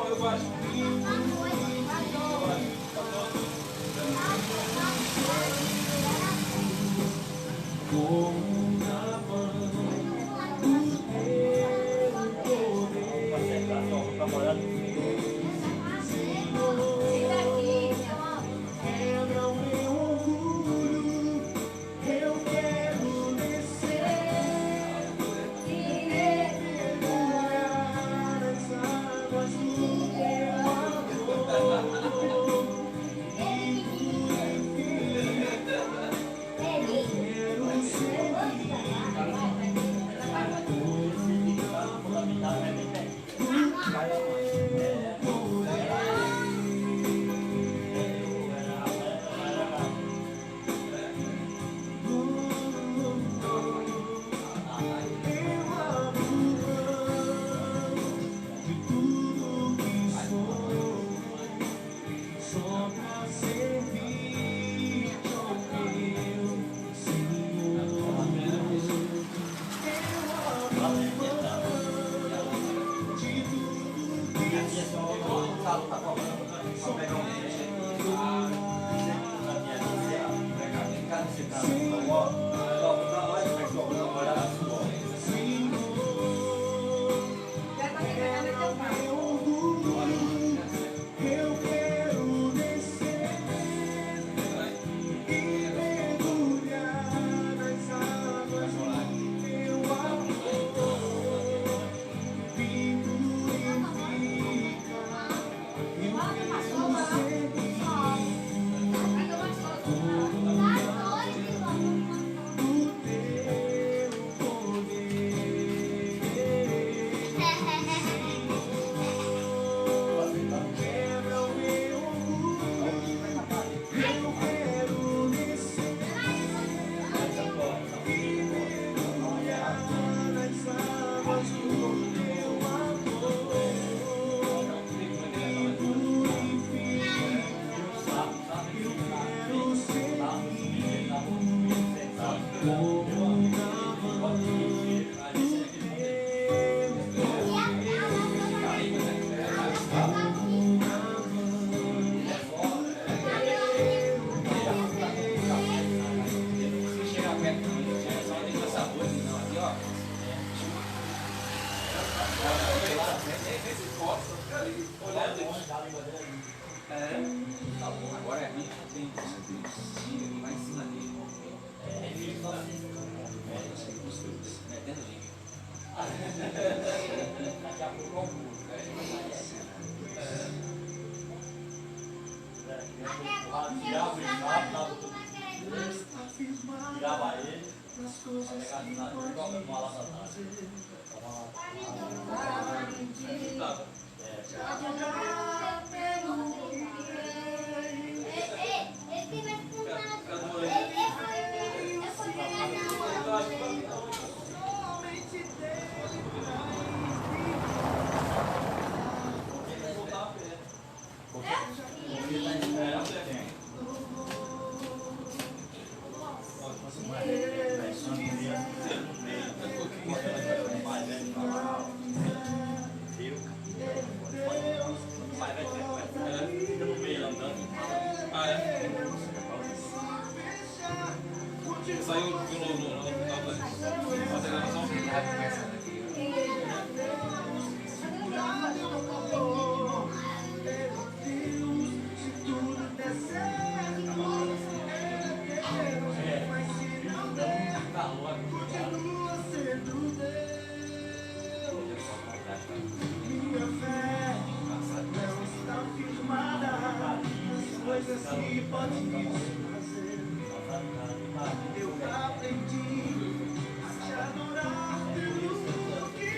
Eu gosto. Como na mão do teu poder. Quebra o meu orgulho, eu quero descer e mergulhar nas águas do teu amor. Quero seguir. Agora a gente tem lá em cima dele. Ele só metendo gente. Daqui a pouco é o muro. Tirava ele, pegava na rua, uma lá pra Saiu no minha fé não está firmada nas coisas que pode fazer. Eu aprendi a te adorar pelo que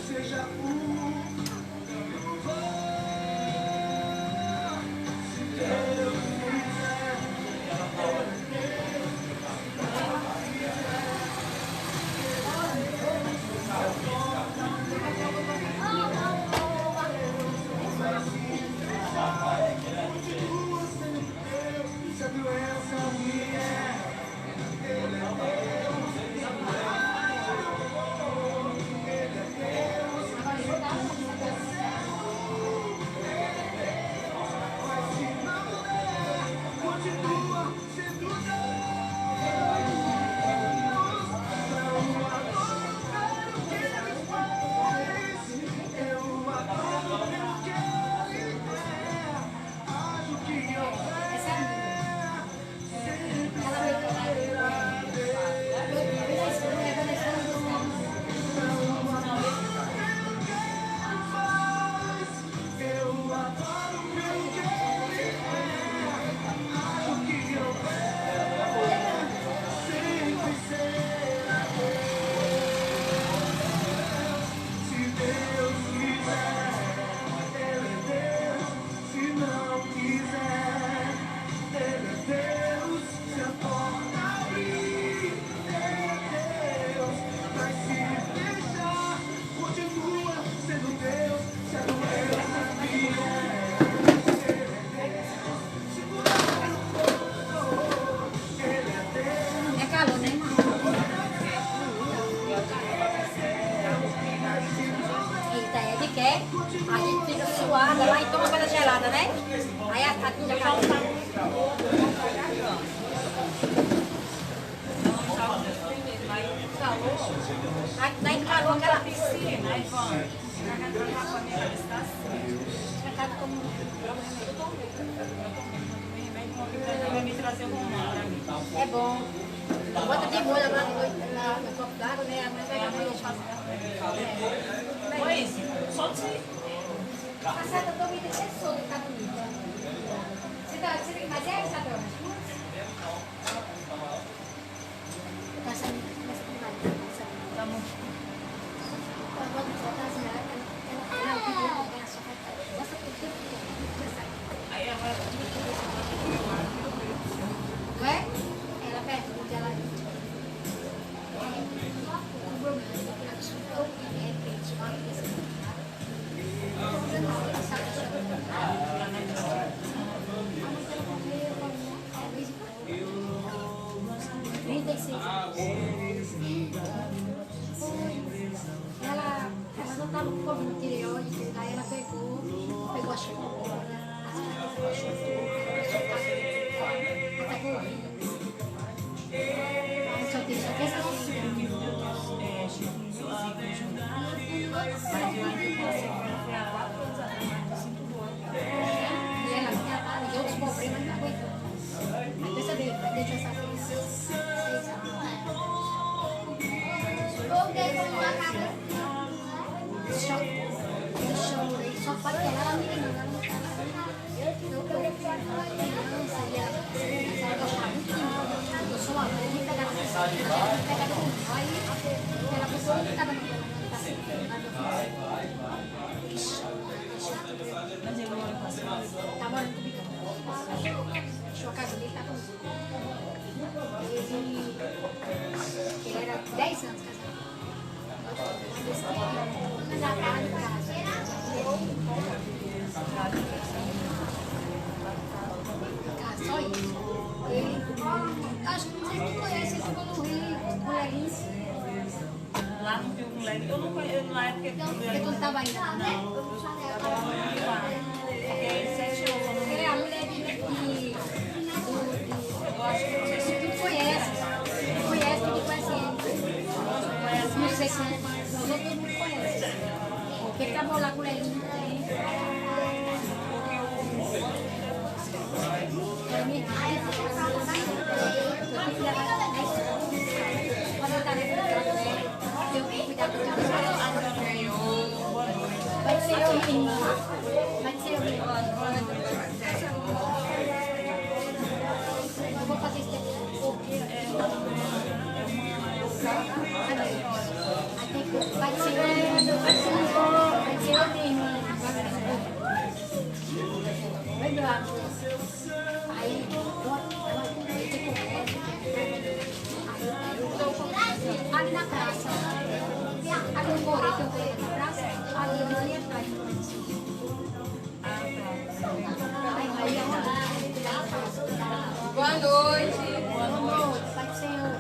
seja o quer, a gente fica suada lá e toma coisa gelada, né? Aí a tia cai. Daí calou aquela piscina, aí vamos. É bom. Bota de molho agora no copo d'água, né? A mãe vai dar molho. Pois, solta isso aí. Passada a comida que é solta, tá bonita. Você tem que fazer essa, dona? Tá saindo, começa a tomar. Tá bom. Eu vou botar as merdas. Ela só vai estar. Nossa, por que Aí agora não é? Ela perde onde ela é. Ela não estava com fome no tireoide, daí ela pegou a chocolate, só pode que ela me ela não tá. Eu gostava muito de mim. Eu sou uma mãe, me pegava com aí aquela pessoa que estava no tá morando comigo. Deixou a casa dele, tá comigo. Ele era 10 anos casado. Mas a cara do cara. Só isso. Ele, acho que você não conhece, ele ficou no Rio, mulherinho. lá no Rio Moleque, eu não conheço, na época que Porque tu não estava ainda, né? não, eu tava no Rio lá. Fiquei 7 anos no Rio. É a mulher de Eu acho que não sei se tu conhece. Tu conhece, tu conhece ele. Não sei se todo mundo conhece. Porque ele trabalhou lá com ele. Era minha filha. Eu fui levar ela na escola. Quando eu estava na eu fui cuidar do carro. Vai ser eu mesmo. Vai ser eu mesmo. Eu vou fazer isso depois. Vai ser eu mesmo. Vai ser eu mesmo. Vai doar. Aí, ali na praça, ali no Correio, que eu tenho na praça, ali eu ia atrás. Boa noite. Boa noite, Pai do Senhor.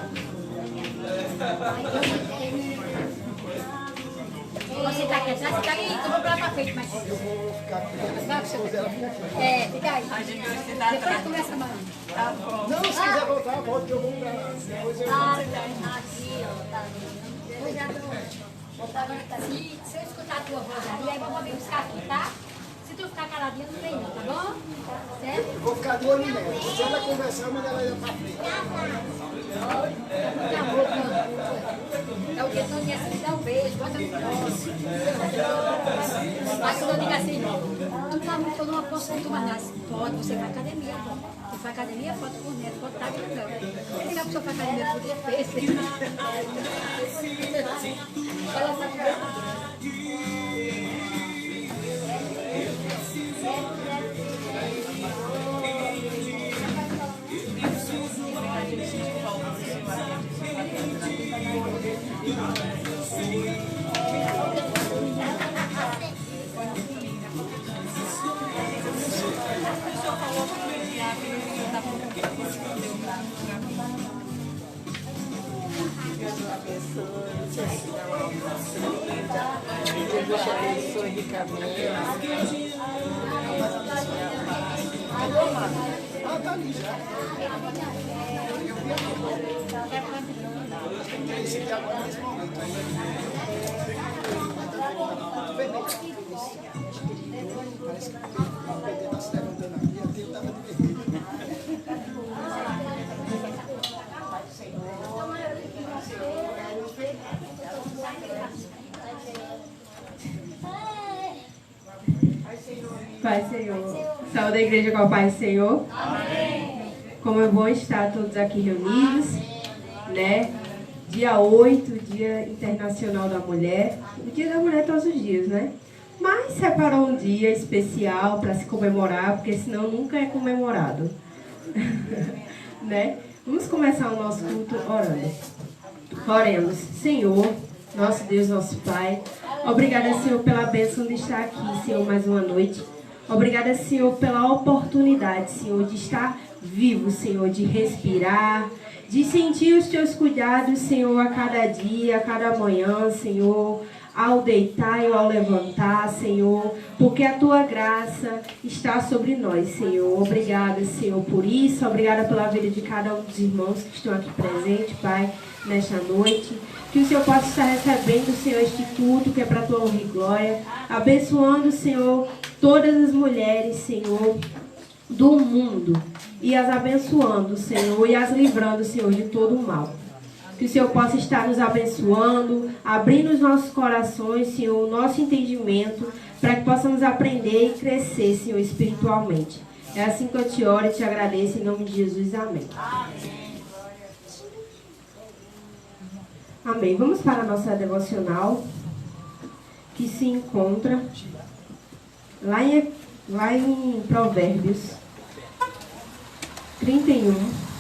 Você tá aqui atrás, você tá aí, eu vou pra lá pra frente, mas... Eu vou ficar aqui. É, fica aí. a gente vai se dar Depois atrás. começa a mão. Tá bom. Não, se quiser voltar, volta que eu vou pra lá. Depois eu Aqui, ó, tá. Se eu escutar a tua voz ali, aí vamos vir buscar aqui, tá? Se tu ficar caladinha, não vem não, tá bom? Certo? vou ficar de olho nela. Se ela conversar, eu mando ela ir pra frente. Muito amor, meu. É o que todo dia assim, dá um beijo, bota no próximo. Mas quando eu digo assim, tu tá muito, eu não posso muito mais. Pode, você vai à academia, pode. Você vai à academia, pode por neto, pode estar grandão. Você ligar pra sua academia por defesa. Ela sabe Deus abençoe, te assina a Sonho de cabelo. Ah, tá ali já. Esse aqui agora nesse momento ainda. Parece que o PT está se levantando aqui, a ele estava de vermelho. Pai Senhor, saúde a igreja com a paz do Senhor. Amém. Como é bom estar todos aqui reunidos, né? Dia 8, Dia Internacional da Mulher. O Dia da Mulher todos os dias, né? Mas separou um dia especial para se comemorar, porque senão nunca é comemorado. Né? Vamos começar o nosso culto orando. Oremos. Senhor, nosso Deus, nosso Pai, obrigada, Senhor, pela bênção de estar aqui, Senhor, mais uma noite. Obrigada, Senhor, pela oportunidade, Senhor, de estar vivo, Senhor, de respirar, de sentir os Teus cuidados, Senhor, a cada dia, a cada manhã, Senhor, ao deitar e ao levantar, Senhor, porque a Tua graça está sobre nós, Senhor. Obrigada, Senhor, por isso. Obrigada pela vida de cada um dos irmãos que estão aqui presentes, Pai, nesta noite. Que o Senhor possa estar recebendo, Senhor, este culto que é para a Tua honra e glória. Abençoando, Senhor, todas as mulheres, Senhor, do mundo. E as abençoando, Senhor, e as livrando, Senhor, de todo o mal. Que o Senhor possa estar nos abençoando, abrindo os nossos corações, Senhor, o nosso entendimento, para que possamos aprender e crescer, Senhor, espiritualmente. É assim que eu te oro e te agradeço, em nome de Jesus. Amém. Amém. Vamos para a nossa devocional, que se encontra lá em Provérbios 31.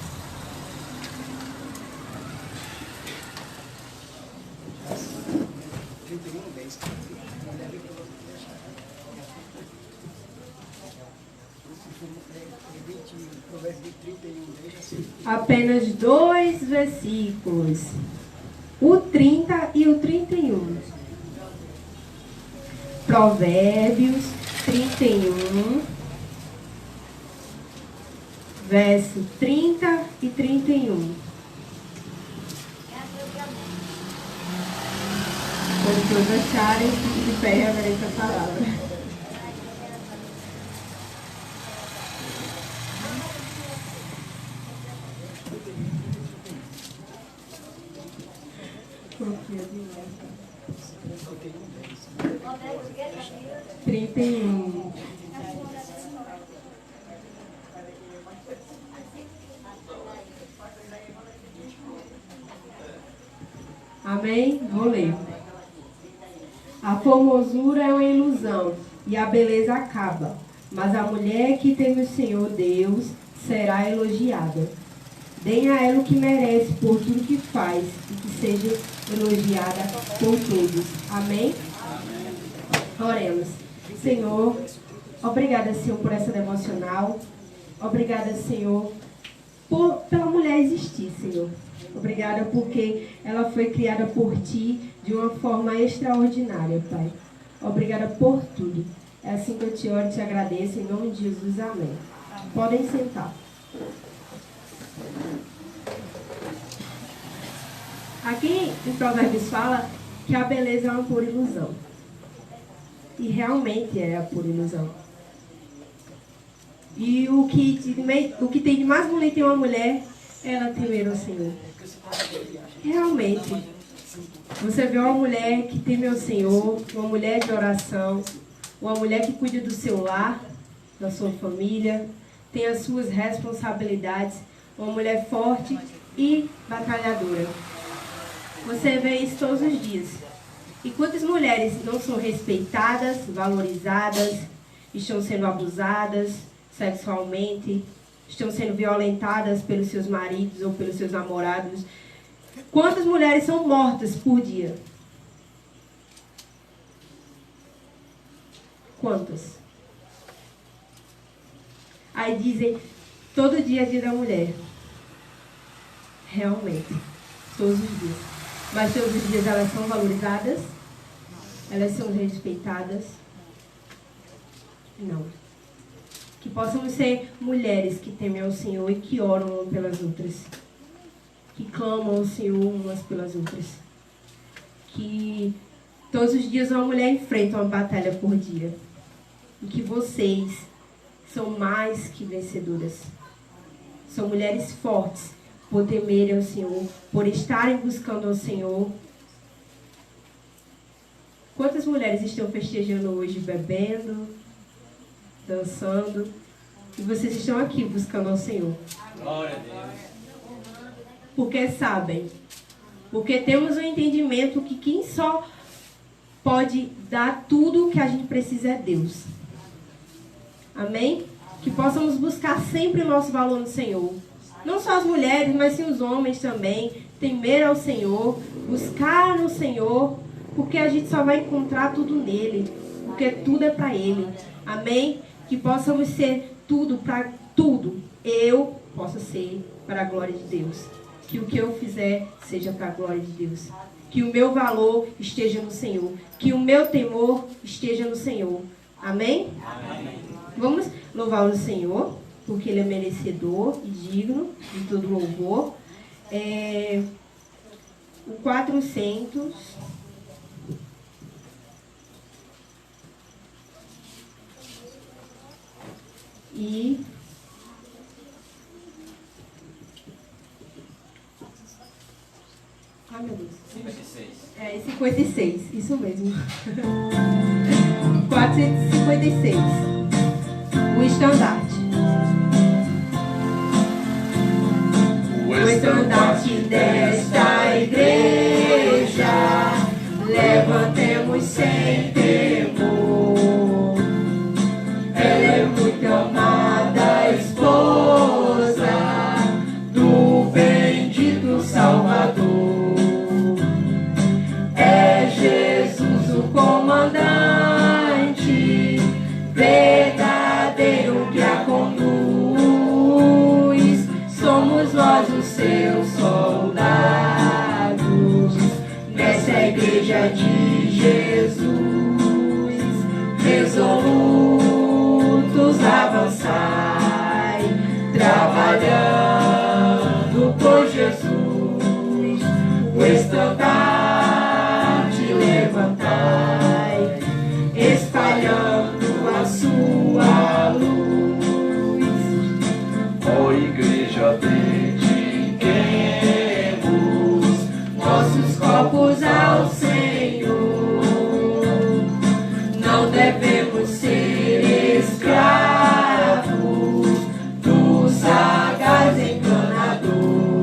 Apenas 2 versículos. O 30 e o 31. Provérbios 31, verso 30 e 31. Quando todos acharem, fique de pé e reverência a palavra. Trinta e um. Amém? Vou ler. A formosura é uma ilusão e a beleza acaba, mas a mulher que teme o Senhor Deus será elogiada. Deem a ela o que merece por tudo que faz e que seja elogiada por todos. Amém? Oremos. Senhor, obrigada, Senhor, por essa devocional. Obrigada, Senhor, pela mulher existir, Senhor. Obrigada porque ela foi criada por Ti de uma forma extraordinária, Pai. Obrigada por tudo. É assim que eu te oro e te agradeço, em nome de Jesus. Amém. Podem sentar. Aqui em Provérbios fala que a beleza é uma pura ilusão. E realmente é a pura ilusão. E o que tem de mais bonito em uma mulher é ela temer o Senhor. Realmente. Você vê uma mulher que teme o Senhor, uma mulher de oração, uma mulher que cuida do seu lar, da sua família, tem as suas responsabilidades, uma mulher forte e batalhadora. Você vê isso todos os dias. E quantas mulheres não são respeitadas, valorizadas, estão sendo abusadas sexualmente, estão sendo violentadas pelos seus maridos ou pelos seus namorados? Quantas mulheres são mortas por dia? Quantas? Aí dizem, todo dia é dia da mulher. Realmente, todos os dias. Mas todos os dias elas são valorizadas? elas são respeitadas? Não. Que possamos ser mulheres que temem ao Senhor e que oram umas pelas outras. Que clamam ao Senhor umas pelas outras. Que todos os dias uma mulher enfrenta uma batalha por dia. E que vocês são mais que vencedoras. São mulheres fortes por temerem ao Senhor, por estarem buscando ao Senhor. Quantas mulheres estão festejando hoje, bebendo, dançando, e vocês estão aqui buscando ao Senhor? Glória a Deus. Porque sabem, porque temos o entendimento que quem só pode dar tudo o que a gente precisa é Deus. Amém? Que possamos buscar sempre o nosso valor no Senhor. Não só as mulheres, mas sim os homens também. Temer ao Senhor, buscar no Senhor, porque a gente só vai encontrar tudo nele, porque tudo é para Ele. Amém? Que possamos ser tudo para tudo. Eu posso ser para a glória de Deus. Que o que eu fizer seja para a glória de Deus. Que o meu valor esteja no Senhor. Que o meu temor esteja no Senhor. Amém? Amém. Vamos louvar o Senhor, porque Ele é merecedor e digno de todo louvor. O 400... E ai, meu Deus. 56. É, 56, isso mesmo. 456. O estandarte. O estandarte desta igreja levantemos sem temor. Ela é muito amada esposa do bendito Salvador. É Jesus o comandante, verdadeiro que a conduz. Somos nós os seus soldados nessa igreja de Jesus. Resolutos avançai, trabalhando por Jesus. O estandarte levantai, espalhando a sua luz. Ó igreja, dediquemos Nossos corpos ao Senhor. Não devemos ser escravos do sagaz enganador.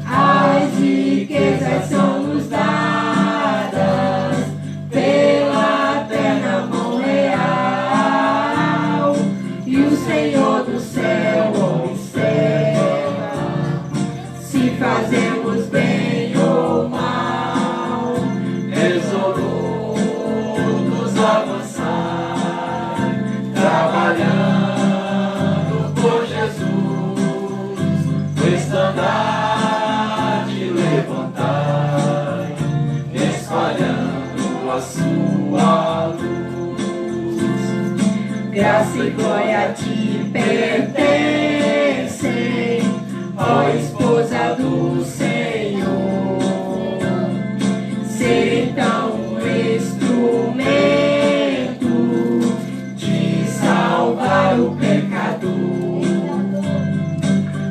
As riquezas são-nos dadas pela eterna mão real, e o Senhor do céu observa se fazemos bem ou mal. resolutos avançar, trabalhando por Jesus. O estandarte levantai, espalhando a sua luz. Graça e glória te pertencem, ó esposa do Senhor. Ser então um instrumento de salvar o pecador.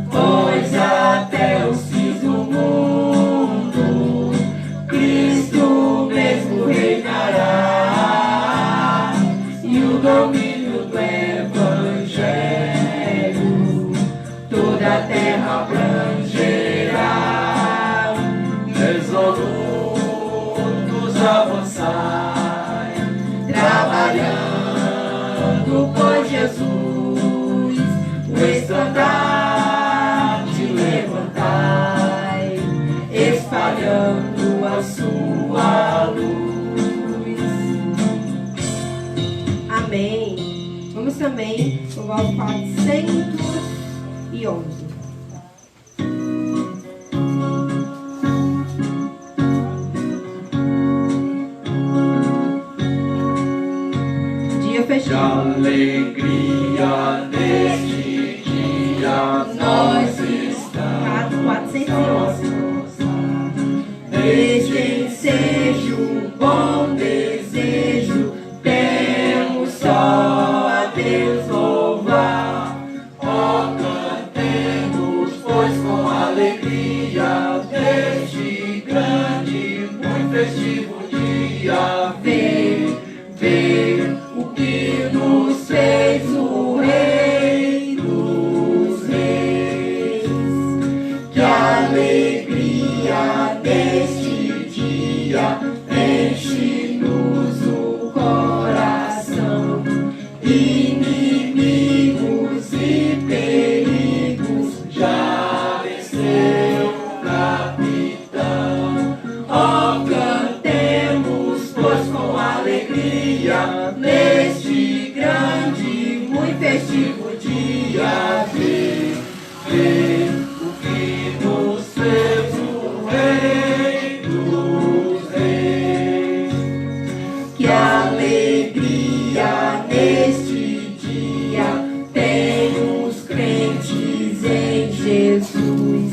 Pois até os fins do mundo Cristo mesmo reinará, e o domínio do Evangelho toda a terra abrangerá. Resolutos avançai, Trabalhando por Jesus, o estandarte levantai, espalhando a sua luz. Amém. Vamos também louvar o 411. de alegria neste dia nós estamos. 411. Neste ensejo, bom desejo, temos só a Deus louvar. Ó, cantemos, pois com alegria neste grande, muito festivo dia. Vê o que nos fez o Rei dos Reis. Que alegria neste dia enche-nos o coração. Inimigos e perigos já venceu o capitão. Ó, cantemos, pois com alegria neste grande, muito festivo dia. Vê o que nos fez o Rei dos Reis. Que alegria neste dia tem os crentes em Jesus,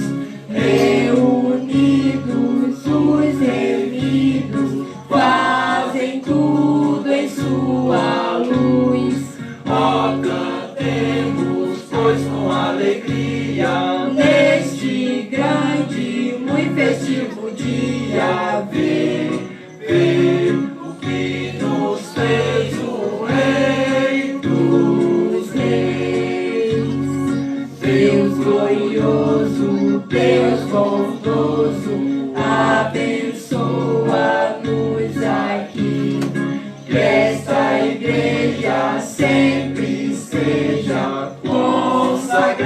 reunidos os remidos, fazem tudo em sua luz. Ó, cantemos, pois com alegria Neste grande, muito festivo dia, vê o que nos fez o Rei dos Reis. Deus glorioso, Deus bondoso, abençoa-nos aqui. Que esta igreja sempre seja consagrada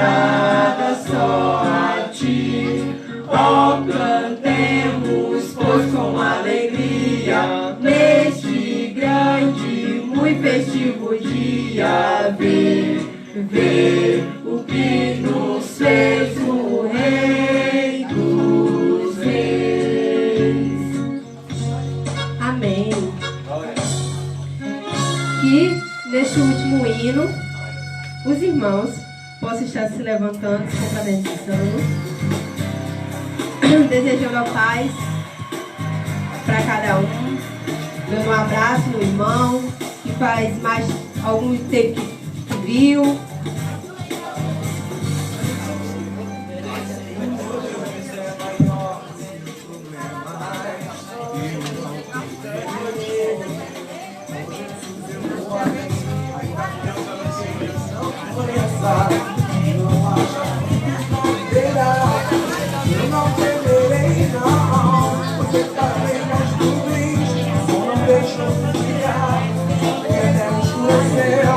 só a ti. Ó, cantemos, pois com alegria neste grande, muito festivo dia. Vê o que nos fez o Rei dos Reis. Amém. Que neste último hino os irmãos possam estar se levantando, se confraternizando, desejando a paz para cada um, dando um abraço no irmão que faz mais algum tempo que viu. Eu não temerei não, você está bem nas nuvens, só não deixa eu brilhar, porque deve escurecer. Oh,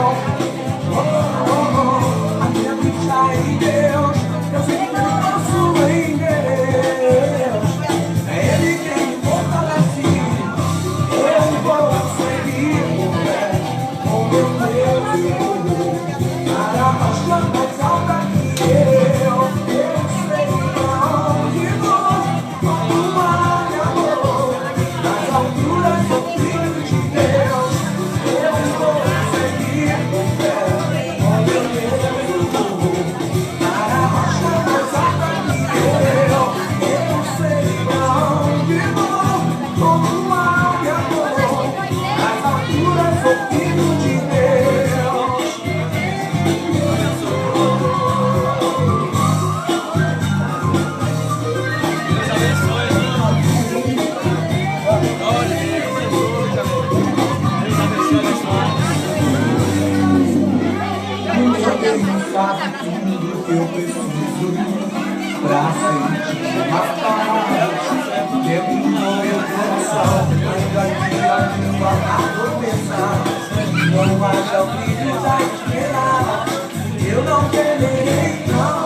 oh, oh, a minha vida está em Deus, eu sempre posso em Deus, é Ele quem me fortalece, eu vou seguir com meu Deus, para a rocha mais alta que eu sei onde vou, como mar de amor, nas alturas do Filho de Deus, eu vou seguir com fé, com meu Deus, para a rocha mais alta que eu sei onde vou, como mar de amor, nas alturas do Filho de Deus. Sabe tudo que eu preciso pra sentir uma paz dentro do meu coração. Ainda que a língua adormeça, não haja o brilho da esperança. Eu não temerei não,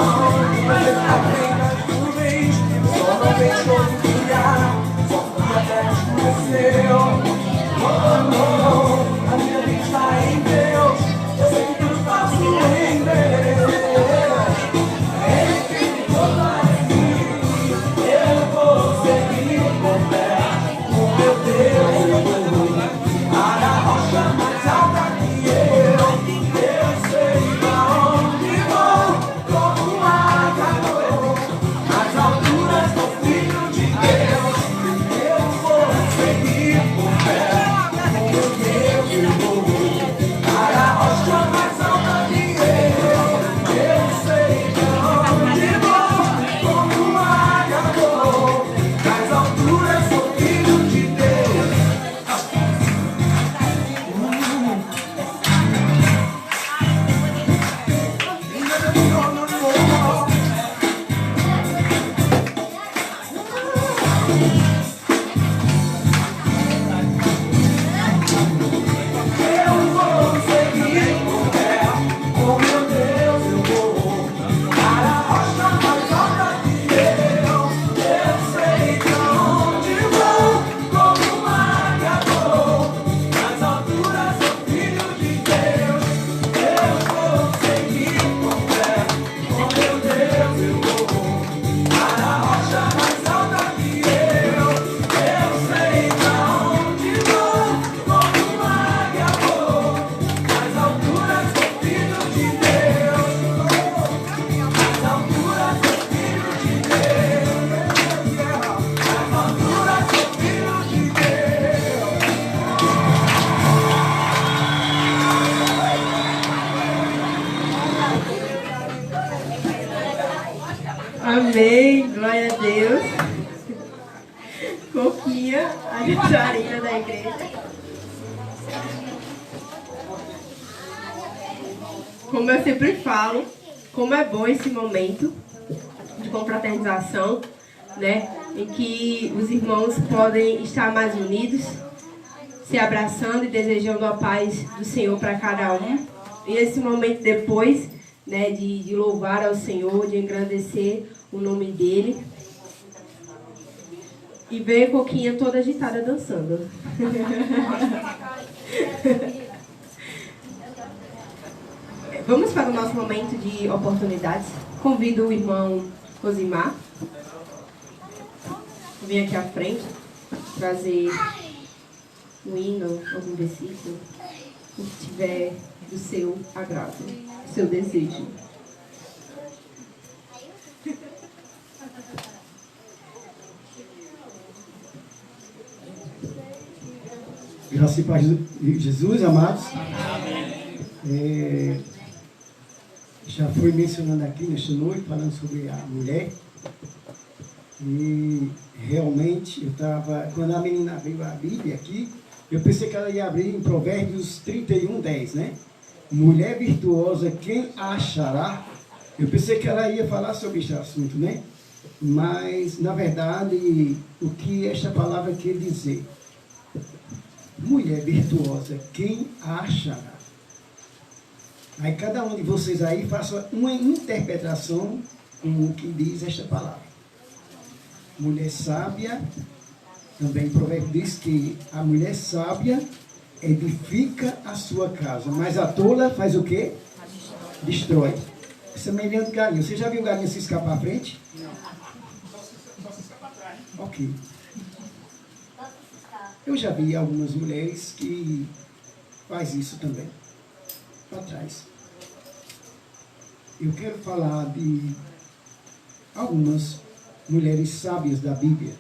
você está bem nas nuvens, só não deixou de brilhar, só fui até escurecer. Oh, oh, oh, a minha vida está em Deus, eu sempre faço em Deus. Ele quem me fortalece, eu vou seguir com fé, com meu Deus, para a rocha mais alta que eu Amém, glória a Deus. Coquinha, a dançarina da igreja. Como eu sempre falo, como é bom esse momento de confraternização, né? Em que os irmãos podem estar mais unidos, se abraçando e desejando a paz do Senhor para cada um. E esse momento depois, né, de louvar ao Senhor, de engrandecer o nome dEle. E veio a Coquinha toda agitada dançando. Vamos para o nosso momento de oportunidades. Convido o irmão Rosimar vir aqui à frente, trazer um hino, algum versículo, o que tiver do seu agrado, do seu desejo. Graças e paz de Jesus, amados. Já foi mencionando aqui nesta noite, falando sobre a mulher. E realmente, eu estava, quando a menina abriu a Bíblia aqui, eu pensei que ela ia abrir em Provérbios 31:10, né? Mulher virtuosa, quem a achará? Eu pensei que ela ia falar sobre este assunto, né? Mas, na verdade, o que esta palavra quer dizer? Mulher virtuosa, quem a achará? Aí cada um de vocês aí faça uma interpretação com o que diz esta palavra. Mulher sábia, também o provérbio diz que a mulher sábia edifica a sua casa, mas a tola faz o quê? Destrói. Semelhante galinha. Você já viu galinha se escapar à frente? Não. Só se escapa atrás. Ok. Eu já vi algumas mulheres que faz isso também. Para trás. Eu quero falar de algumas mulheres sábias da Bíblia.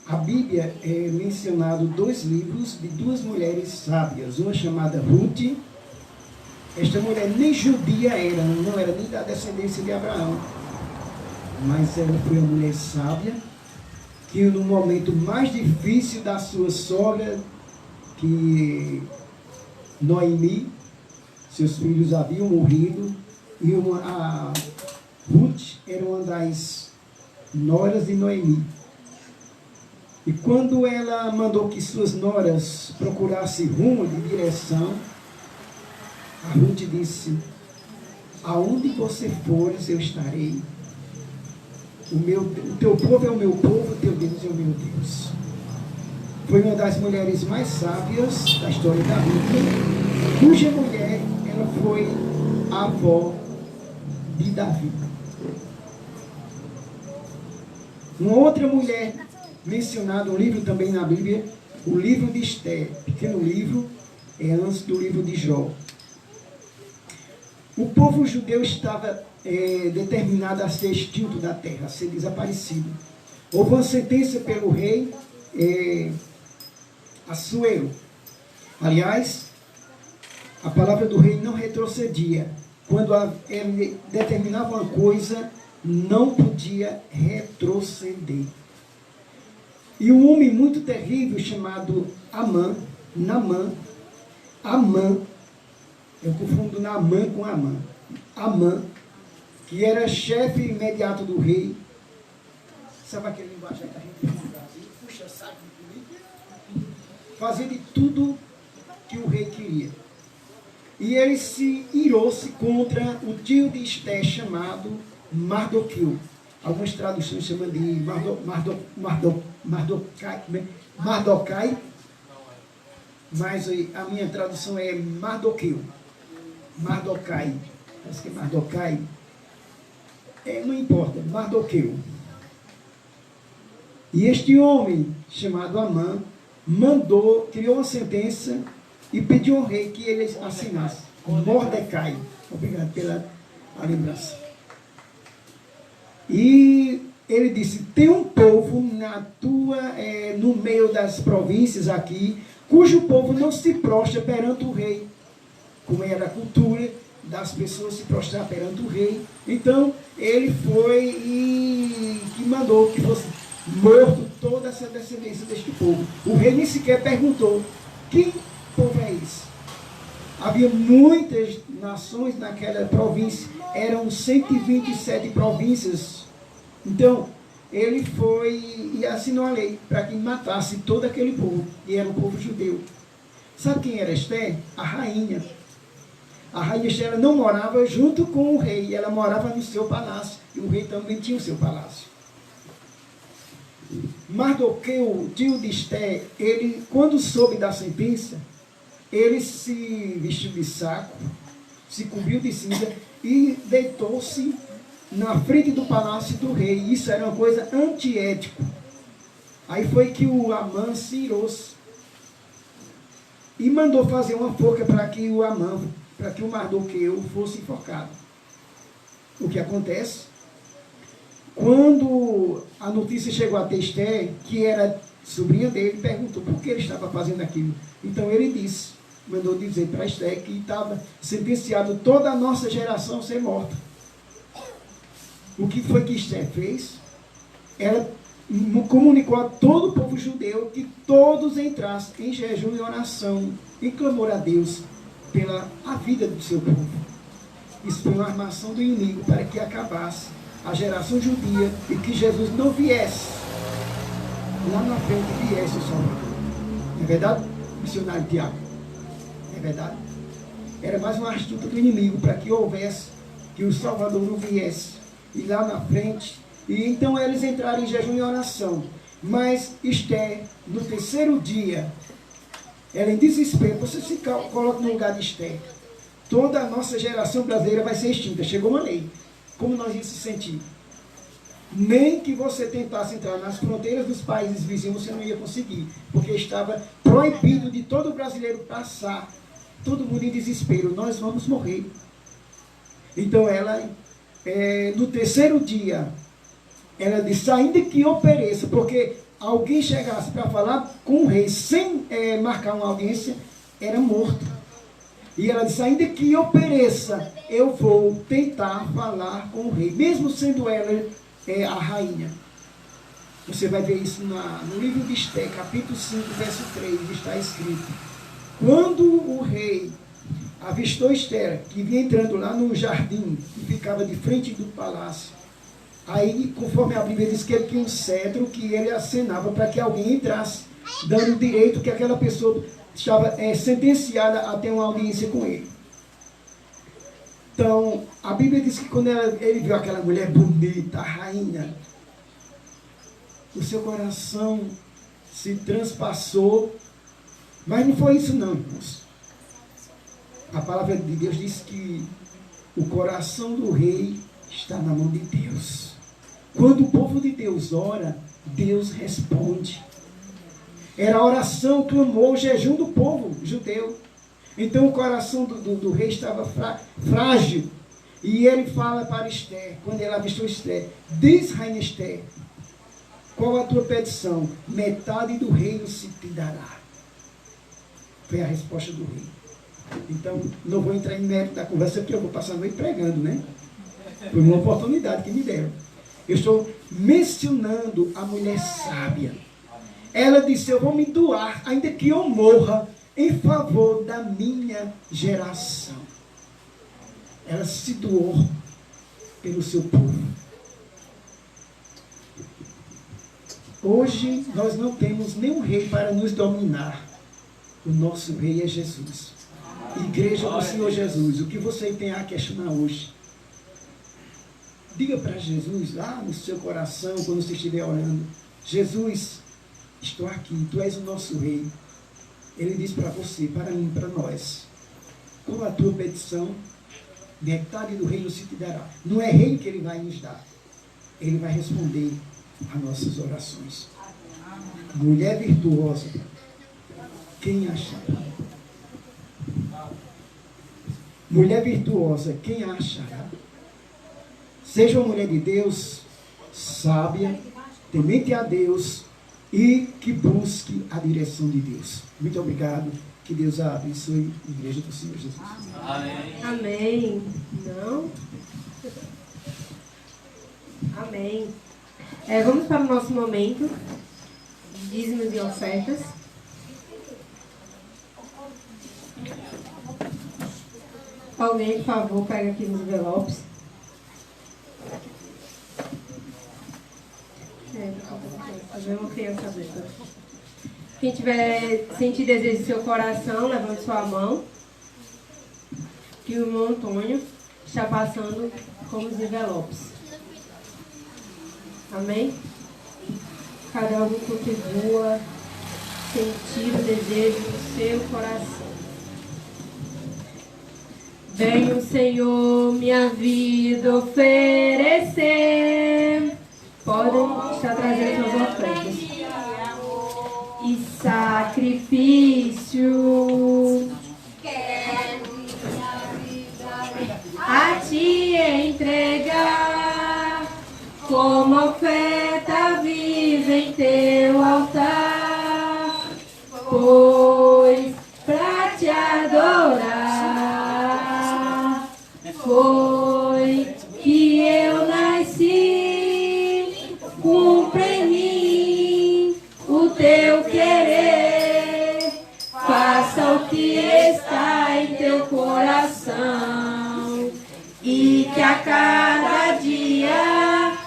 A Bíblia é mencionado 2 livros de 2 mulheres sábias. Uma chamada Ruth. Esta mulher nem judia era, não era nem da descendência de Abraão. Mas ela foi uma mulher sábia, que no momento mais difícil da sua sogra, que Noemi, seus filhos haviam morrido, e a Ruth era uma das noras de Noemi. E quando ela mandou que suas noras procurassem rumo de direção, a Ruth disse: aonde você fores, eu estarei. O teu povo é o meu povo, o teu Deus é o meu Deus. Foi uma das mulheres mais sábias da história da Bíblia, cuja mulher ela foi a avó de Davi. Uma outra mulher mencionada, um livro também na Bíblia, o livro de Esther, pequeno livro, é antes do livro de Jó. O povo judeu estava determinado a ser extinto da terra, a ser desaparecido. Houve uma sentença pelo rei Assuero. Aliás, a palavra do rei não retrocedia. Quando ele determinava uma coisa, não podia retroceder. E um homem muito terrível chamado Naamã, eu confundo Naamã com Amã, que era chefe imediato do rei. Sabe aquele linguagem que a gente faz no Brasil? Puxa saco de política. Fazia de tudo que o rei queria. E ele se irou-se contra o tio de Esther chamado Mardoqueu. Algumas traduções chamam de Mardokai, mas a minha tradução é Mardoqueu. Mardokai. Parece que é Mardokai. Não importa, Mardoqueu. E este homem, chamado Amã, criou uma sentença e pediu ao rei que ele assinasse. Mordecai. Obrigado pela lembrança. E ele disse: tem um povo no meio das províncias aqui, cujo povo não se prostra perante o rei, como era a cultura das pessoas se prostrar perante o rei. Então, ele foi e que mandou que fosse morto toda essa descendência deste povo. O rei nem sequer perguntou: que povo é esse? Havia muitas nações naquela província, eram 127 províncias. Então, ele foi e assinou a lei para que matasse todo aquele povo, e era o povo judeu. Sabe quem era Esther? A rainha. A rainha Esther, ela não morava junto com o rei, ela morava no seu palácio, e o rei também tinha o seu palácio. Mardoqueu, tio de Esther, ele, quando soube da sentença, ele se vestiu de saco, se cobriu de cinza e deitou-se na frente do palácio do rei. Isso era uma coisa antiética. Aí foi que o Amã se irou-se e mandou fazer uma forca para que o Amã, para que o Mardoqueu fosse enforcado. O que acontece? Quando a notícia chegou a Esther, que era sobrinha dele, perguntou por que ele estava fazendo aquilo. Então ele disse, mandou dizer para Esther que estava sentenciado toda a nossa geração a ser morta. O que foi que Esther fez? Ela comunicou a todo o povo judeu que todos entrassem em jejum e oração, em clamor a Deus pela a vida do seu povo. Isso foi uma armação do inimigo para que acabasse a geração judia e que Jesus não viesse lá na frente, viesse o Salvador. Não é verdade, missionário Tiago? É verdade? Era mais uma astuta do inimigo para que houvesse, que o Salvador não viesse. E lá na frente, e então eles entraram em jejum e oração. Mas Esther, no terceiro dia, ela em desespero, você se coloca no lugar de Esther. Toda a nossa geração brasileira vai ser extinta. Chegou uma lei. Como nós íamos se sentir? Nem que você tentasse entrar nas fronteiras dos países vizinhos, você não ia conseguir. Porque estava proibido de todo brasileiro passar. Todo mundo em desespero. Nós vamos morrer. Então ela, no terceiro dia, ela disse, ainda que eu pereça, porque alguém chegasse para falar com o rei sem marcar uma audiência, era morto. E ela disse, ainda que eu pereça, eu vou tentar falar com o rei, mesmo sendo ela a rainha. Você vai ver isso no livro de Esther, capítulo 5, verso 3, está escrito. Quando o rei avistou Esther, que vinha entrando lá no jardim, que ficava de frente do palácio, aí, conforme a Bíblia diz que ele tinha um cetro que ele acenava para que alguém entrasse, dando o direito que aquela pessoa estava sentenciada a ter uma audiência com ele. Então, a Bíblia diz que quando ele viu aquela mulher bonita, a rainha, o seu coração se transpassou. Mas não foi isso não, irmãos. A palavra de Deus diz que o coração do rei está na mão de Deus. Quando o povo de Deus ora, Deus responde. Era a oração, clamou, o jejum do povo judeu. Então o coração do rei estava frágil. E ele fala para Esther, quando ele avistou Esther, diz, rainha Esther, qual a tua petição? Metade do reino se te dará. Foi a resposta do rei. Então, não vou entrar em mérito da conversa, porque eu vou passar a noite pregando, né? Foi uma oportunidade que me deram. Eu estou mencionando a mulher sábia. Ela disse, eu vou me doar, ainda que eu morra, em favor da minha geração. Ela se doou pelo seu povo. Hoje, nós não temos nenhum rei para nos dominar. O nosso rei é Jesus. Igreja do Senhor Jesus, o que você tem a questionar hoje? Diga para Jesus lá no seu coração, quando você estiver orando, Jesus, estou aqui, tu és o nosso rei. Ele diz para você, para mim, para nós, qual a tua petição? Metade do reino se te dará. Não é reino que ele vai nos dar. Ele vai responder às nossas orações. Mulher virtuosa, quem achará? Mulher virtuosa, quem achará? Seja uma mulher de Deus, sábia, temente a Deus e que busque a direção de Deus. Muito obrigado. Que Deus a abençoe, Igreja do Senhor Jesus. Amém. Amém. Não? Amém. Vamos para o nosso momento. Dízimos e ofertas. Alguém, por favor, pega aqui nos envelopes. Fazer uma criança dessa. Quem tiver sentido desejo do seu coração, levante sua mão. Que o irmão Antônio está passando com os envelopes. Amém? Cada um contribua, sentir o desejo do seu coração. Venho, Senhor, minha vida oferecer. Podem estar trazendo suas ofertas. E sacrifício a te entregar, como oferta viva em teu altar, pois pra te adorar foi que eu nasci. Cumpre em mim o teu querer, faça o que está em teu coração, e que a cada dia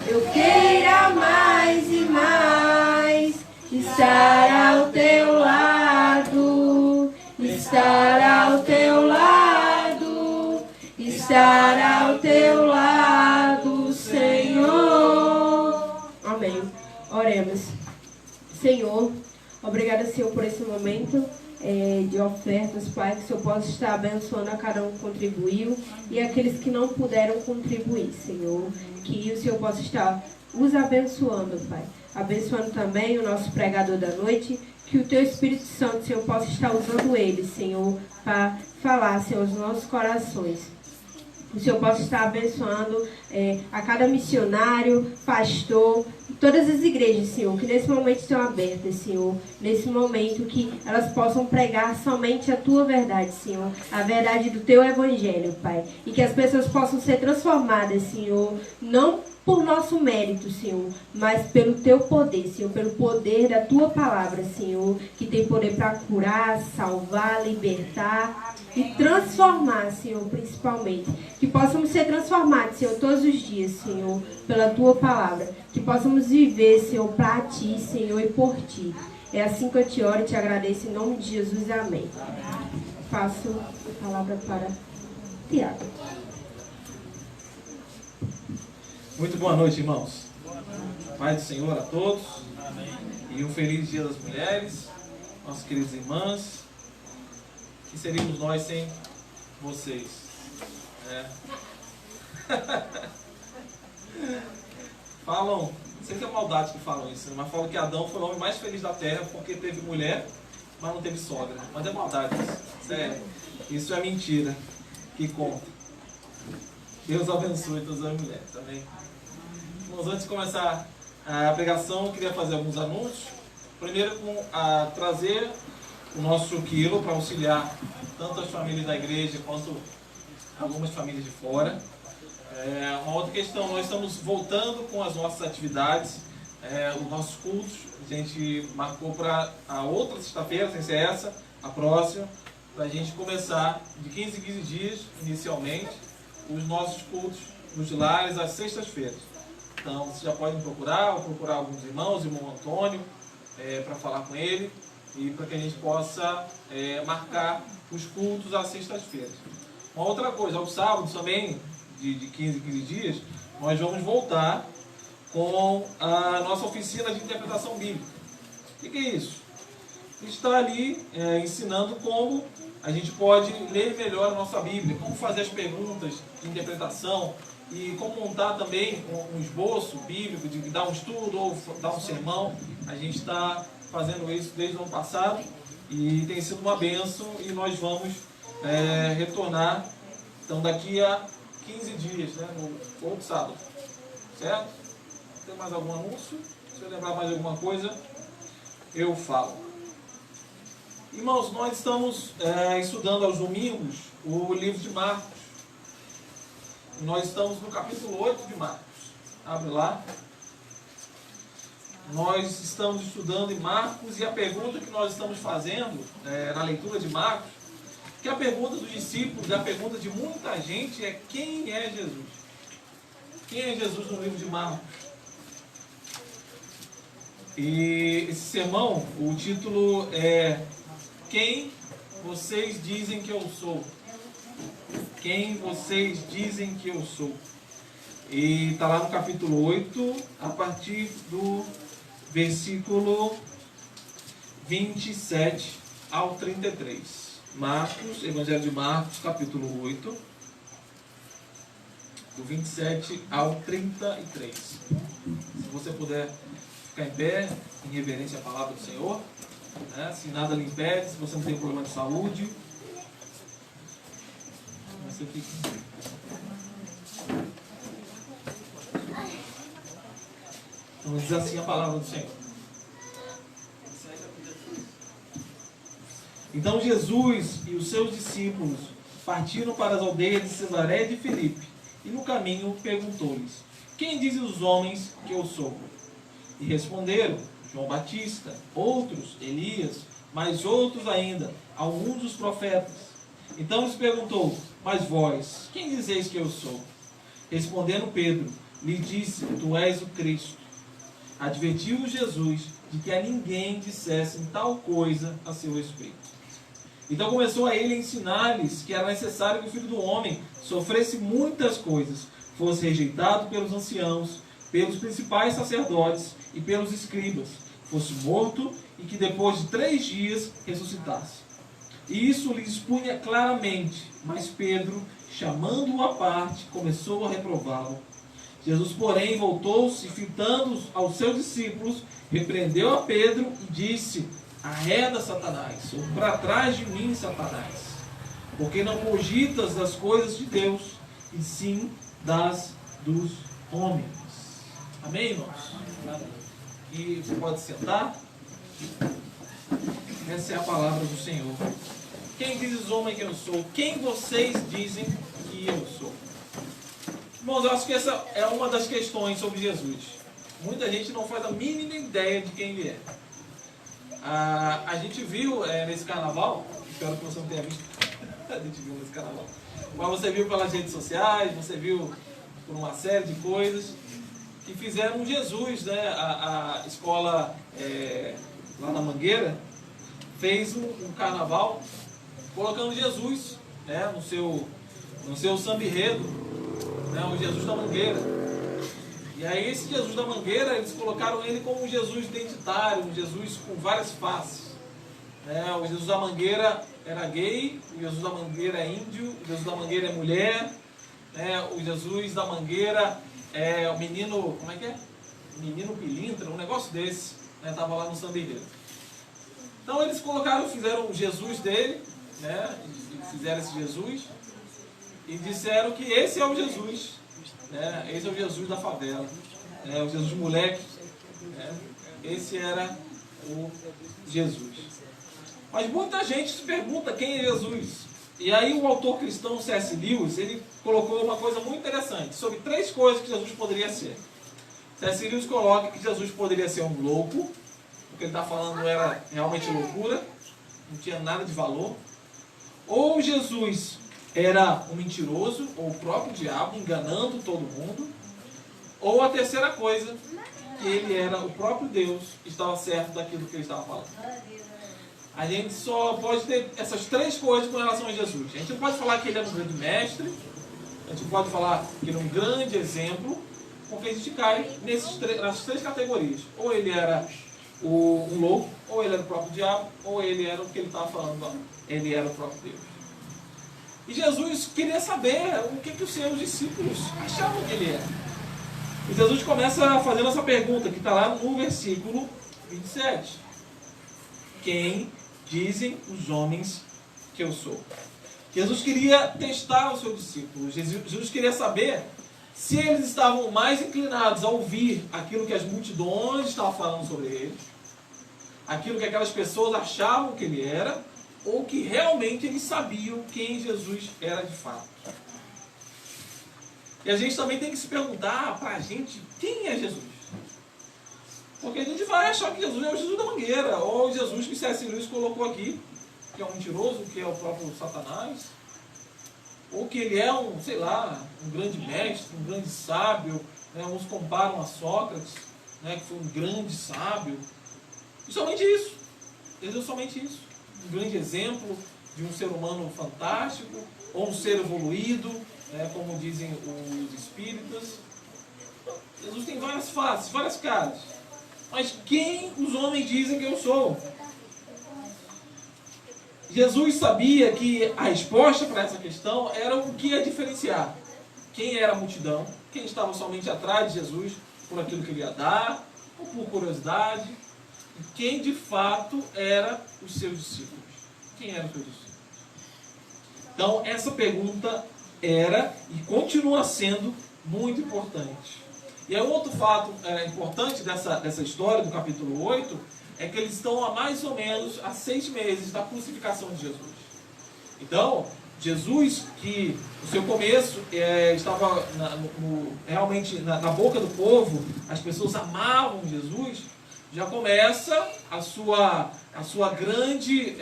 eu queira mais e mais estar ao teu lado, estar ao teu lado, estar ao teu lado, Senhor. Amém. Oremos. Senhor, obrigada, Senhor, por esse momento de ofertas, Pai, que o Senhor possa estar abençoando a cada um que contribuiu e aqueles que não puderam contribuir, Senhor. Que o Senhor possa estar os abençoando, Pai. Abençoando também o nosso pregador da noite, que o Teu Espírito Santo, Senhor, possa estar usando ele, Senhor, para falar, Senhor, aos nossos corações. O Senhor possa estar abençoando a cada missionário, pastor, todas as igrejas, Senhor, que nesse momento estão abertas, Senhor. Nesse momento que elas possam pregar somente a Tua verdade, Senhor. A verdade do Teu Evangelho, Pai. E que as pessoas possam ser transformadas, Senhor, não por nosso mérito, Senhor, mas pelo Teu poder, Senhor, pelo poder da Tua palavra, Senhor, que tem poder para curar, salvar, libertar e transformar, Senhor, principalmente. Que possamos ser transformados, Senhor, todos os dias, Senhor, pela Tua palavra. Que possamos viver, Senhor, para Ti, Senhor, e por Ti. É assim que eu te oro e te agradeço em nome de Jesus. Amém. Passo a palavra para Tiago. Muito boa noite, irmãos. Paz do Senhor a todos. Amém. E um feliz Dia das Mulheres, nossas queridas irmãs. Que seríamos nós sem vocês? Falam, não sei se é maldade que falam isso, mas falam que Adão foi o homem mais feliz da terra porque teve mulher, mas não teve sogra. Mas é maldade isso. Sério. Isso é mentira que conta. Deus abençoe todas as mulheres. Amém. Irmãos, antes de começar a pregação, eu queria fazer alguns anúncios. Primeiro, trazer o nosso quilo para auxiliar tanto as famílias da igreja quanto algumas famílias de fora. Uma outra questão, nós estamos voltando com as nossas atividades, os nossos cultos. A gente marcou para a outra sexta-feira, sem ser essa, a próxima, para a gente começar de 15 em 15 dias, inicialmente, os nossos cultos nos lares às sextas-feiras. Então, vocês já podem procurar, ou procurar alguns irmãos, o irmão Antônio, para falar com ele, e para que a gente possa marcar os cultos às sextas-feiras. Uma outra coisa, aos sábados também, de 15 em 15 dias, nós vamos voltar com a nossa oficina de interpretação bíblica. O que é isso? A gente está ali ensinando como a gente pode ler melhor a nossa Bíblia, como fazer as perguntas de interpretação e como montar também um esboço bíblico, de dar um estudo ou dar um sermão. A gente está fazendo isso desde o ano passado e tem sido uma bênção e nós vamos retornar, então, daqui a 15 dias, né, no outro sábado. Certo? Tem mais algum anúncio? Se eu lembrar mais alguma coisa, eu falo. Irmãos, nós estamos estudando aos domingos o livro de Marcos. Nós estamos no capítulo 8 de Marcos. Abre lá. Nós estamos estudando em Marcos e a pergunta que nós estamos fazendo na leitura de Marcos, que a pergunta dos discípulos, a pergunta de muita gente é: quem é Jesus? Quem é Jesus no livro de Marcos? E esse sermão, o título é: quem vocês dizem que eu sou? Quem vocês dizem que eu sou? E está lá no capítulo 8, a partir do versículo 27 ao 33. Marcos, Evangelho de Marcos, capítulo 8, do 27 ao 33. Se você puder ficar em pé, em reverência à palavra do Senhor, né? Se nada lhe impede, se você não tem problema de saúde, você fica. Então diz assim a palavra do Senhor. Então Jesus e os seus discípulos partiram para as aldeias de Cesaré de Filipe, e no caminho perguntou-lhes: quem dizem os homens que eu sou? E responderam: João Batista, outros Elias, mas outros ainda, alguns dos profetas. Então lhes perguntou: mas vós, quem dizeis que eu sou? Respondendo Pedro, lhe disse: tu és o Cristo. Advertiu-o Jesus de que a ninguém dissessem tal coisa a seu respeito. Então começou a ele ensinar-lhes que era necessário que o Filho do Homem sofresse muitas coisas, fosse rejeitado pelos anciãos, pelos principais sacerdotes e pelos escribas, fosse morto e que depois de 3 dias ressuscitasse. E isso lhe expunha claramente, mas Pedro, chamando-o à parte, começou a reprová-lo. Jesus, porém, voltou-se, fitando aos seus discípulos, repreendeu a Pedro e disse: arreda, Satanás, ou para trás de mim, Satanás, porque não cogitas das coisas de Deus, e sim das dos homens. Amém, irmãos? E você pode sentar. Essa é a palavra do Senhor. Quem diz os homens que eu sou? Quem vocês dizem que eu sou? Irmãos, eu acho que essa é uma das questões sobre Jesus. Muita gente não faz a mínima ideia de quem ele é. A gente viu nesse carnaval, espero que você não tenha visto, a gente viu nesse carnaval, mas você viu pelas redes sociais, você viu por uma série de coisas que fizeram Jesus, né? A escola lá na Mangueira fez um carnaval colocando Jesus, né? no seu samba-enredo, né? O Jesus da Mangueira. E aí esse Jesus da Mangueira, eles colocaram ele como um Jesus identitário, um Jesus com várias faces. O Jesus da Mangueira era gay, o Jesus da Mangueira é índio, o Jesus da Mangueira é mulher, o Jesus da Mangueira é o menino, como é que é? Menino pilintra, um negócio desse, estava lá no samba-enredo. Então eles fizeram o Jesus dele, fizeram esse Jesus, e disseram que esse é o Jesus. Esse é o Jesus da favela, o Jesus moleque, esse era o Jesus. Mas muita gente se pergunta quem é Jesus. E aí o autor cristão C.S. Lewis, ele colocou uma coisa muito interessante sobre 3 coisas que Jesus poderia ser. C.S. Lewis coloca que Jesus poderia ser um louco, o que ele está falando era realmente loucura, não tinha nada de valor. Ou Jesus era um mentiroso, ou o próprio diabo, enganando todo mundo. Ou a terceira coisa, que ele era o próprio Deus, estava certo daquilo que ele estava falando. A gente só pode ter essas 3 coisas com relação a Jesus. A gente não pode falar que ele era um grande mestre, a gente pode falar que ele é um grande exemplo, porque a gente cai nessas 3 categorias. Ou ele era um louco, ou ele era o próprio diabo, ou ele era o que ele estava falando, ele era o próprio Deus. E Jesus queria saber o que os seus discípulos achavam que ele era. E Jesus começa fazendo essa pergunta, que está lá no versículo 27. Quem dizem os homens que eu sou? Jesus queria testar os seus discípulos. Jesus queria saber se eles estavam mais inclinados a ouvir aquilo que as multidões estavam falando sobre ele, aquilo que aquelas pessoas achavam que ele era, ou que realmente eles sabiam quem Jesus era de fato. E a gente também tem que se perguntar para a gente, quem é Jesus? Porque a gente vai achar que Jesus é o Jesus da Mangueira, ou o Jesus que C.S. Lewis colocou aqui, que é um mentiroso, que é o próprio Satanás, ou que ele é um, sei lá, um grande mestre, um grande sábio, né? Uns comparam a Sócrates, né? Que foi um grande sábio, e somente isso. Jesus é somente isso. Um grande exemplo de um ser humano fantástico, ou um ser evoluído, né? Como dizem os espíritas. Jesus tem várias faces, várias caras. Mas quem os homens dizem que eu sou? Jesus sabia que a resposta para essa questão era o que ia diferenciar quem era a multidão, quem estava somente atrás de Jesus por aquilo que ele ia dar, ou por curiosidade, e quem de fato era os seus discípulos. Quem eram os seus discípulos? Então, essa pergunta era e continua sendo muito importante. E é outro fato importante dessa história do capítulo 8, é que eles estão há mais ou menos 6 meses da crucificação de Jesus. Então, Jesus, que no seu começo estava realmente na boca do povo, as pessoas amavam Jesus, já começa a sua grande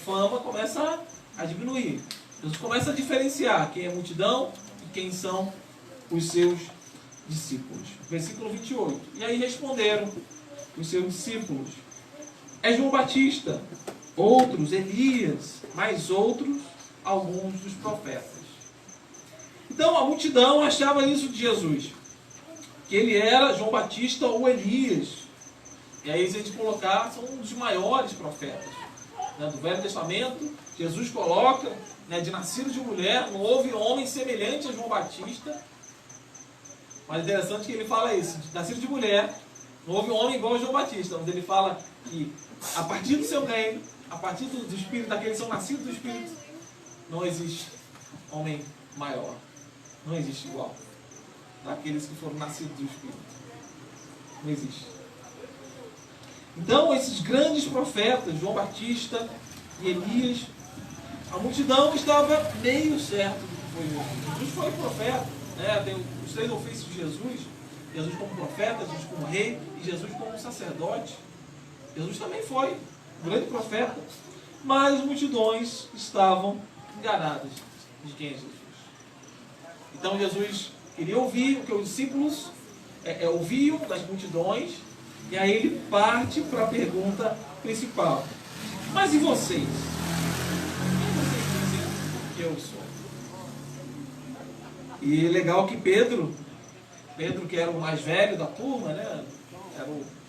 fama começa a diminuir. Jesus começa a diferenciar quem é multidão e quem são os seus discípulos. Versículo 28. E aí responderam os seus discípulos: é João Batista, outros Elias, mais outros alguns dos profetas. Então a multidão achava isso de Jesus, que ele era João Batista ou Elias. E aí, se a gente colocar, são um dos maiores profetas, né, do Velho Testamento. Jesus coloca, né, de nascido de mulher, não houve homem semelhante a João Batista. Mas é interessante que ele fala isso, de nascido de mulher, não houve um homem igual a João Batista. Mas ele fala que a partir do seu reino, a partir do Espírito, daqueles que são nascidos do Espírito, não existe homem maior. Não existe igual daqueles que foram nascidos do Espírito. Não existe. Então, esses grandes profetas, João Batista e Elias, a multidão estava meio certo do que foi Jesus. Jesus foi profeta, né? Tem os 3 ofícios de Jesus: Jesus como profeta, Jesus como rei e Jesus como sacerdote. Jesus também foi um grande profeta, mas as multidões estavam enganadas de quem é Jesus. Então Jesus queria ouvir o que os discípulos ouviam das multidões, e aí ele parte para a pergunta principal: mas e vocês? Quem vocês dizem que eu sou? E é legal que Pedro, que era o mais velho da turma, né?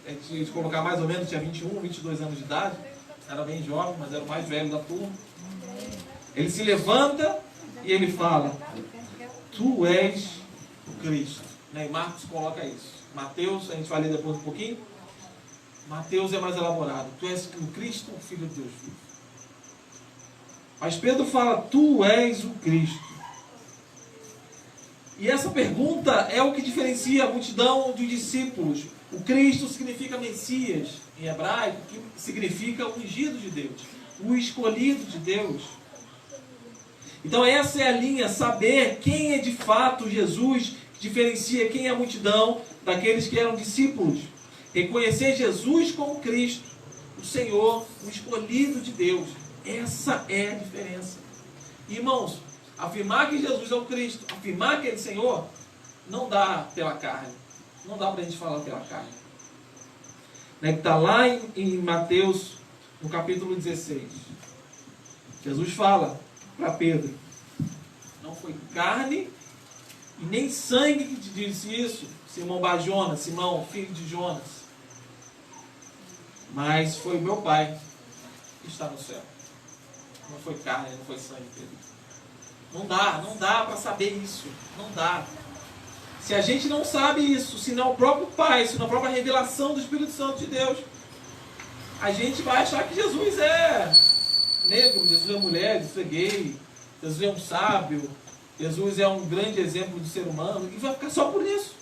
A gente colocar mais ou menos, tinha 21, 22 anos de idade, era bem jovem, mas era o mais velho da turma. Ele se levanta e ele fala: tu és o Cristo. Né? E Marcos coloca isso. Mateus, a gente vai ler depois um pouquinho. Mateus é mais elaborado: tu és o Cristo, o Filho de Deus vivo. Mas Pedro fala: tu és o Cristo. E essa pergunta é o que diferencia a multidão dos discípulos. O Cristo significa Messias em hebraico, que significa o ungido de Deus, o escolhido de Deus. Então essa é a linha: saber quem é de fato Jesus, que diferencia quem é a multidão daqueles que eram discípulos. Reconhecer Jesus como Cristo, o Senhor, o escolhido de Deus. Essa é a diferença. Irmãos, afirmar que Jesus é o Cristo, afirmar que Ele é Senhor, não dá pela carne. Não dá para a gente falar pela carne. Né, que está lá em Mateus, no capítulo 16. Jesus fala para Pedro: não foi carne e nem sangue que te disse isso, Simão Bar-Jonas, Simão, filho de Jonas, mas foi o meu Pai que está no céu. Não foi carne, não foi sangue, Pedro. Não dá para saber isso. Não dá. Se a gente não sabe isso, se não é o próprio Pai, se não é a própria revelação do Espírito Santo de Deus, a gente vai achar que Jesus é negro, Jesus é mulher, Jesus é gay, Jesus é um sábio, Jesus é um grande exemplo de ser humano, e vai ficar só por isso.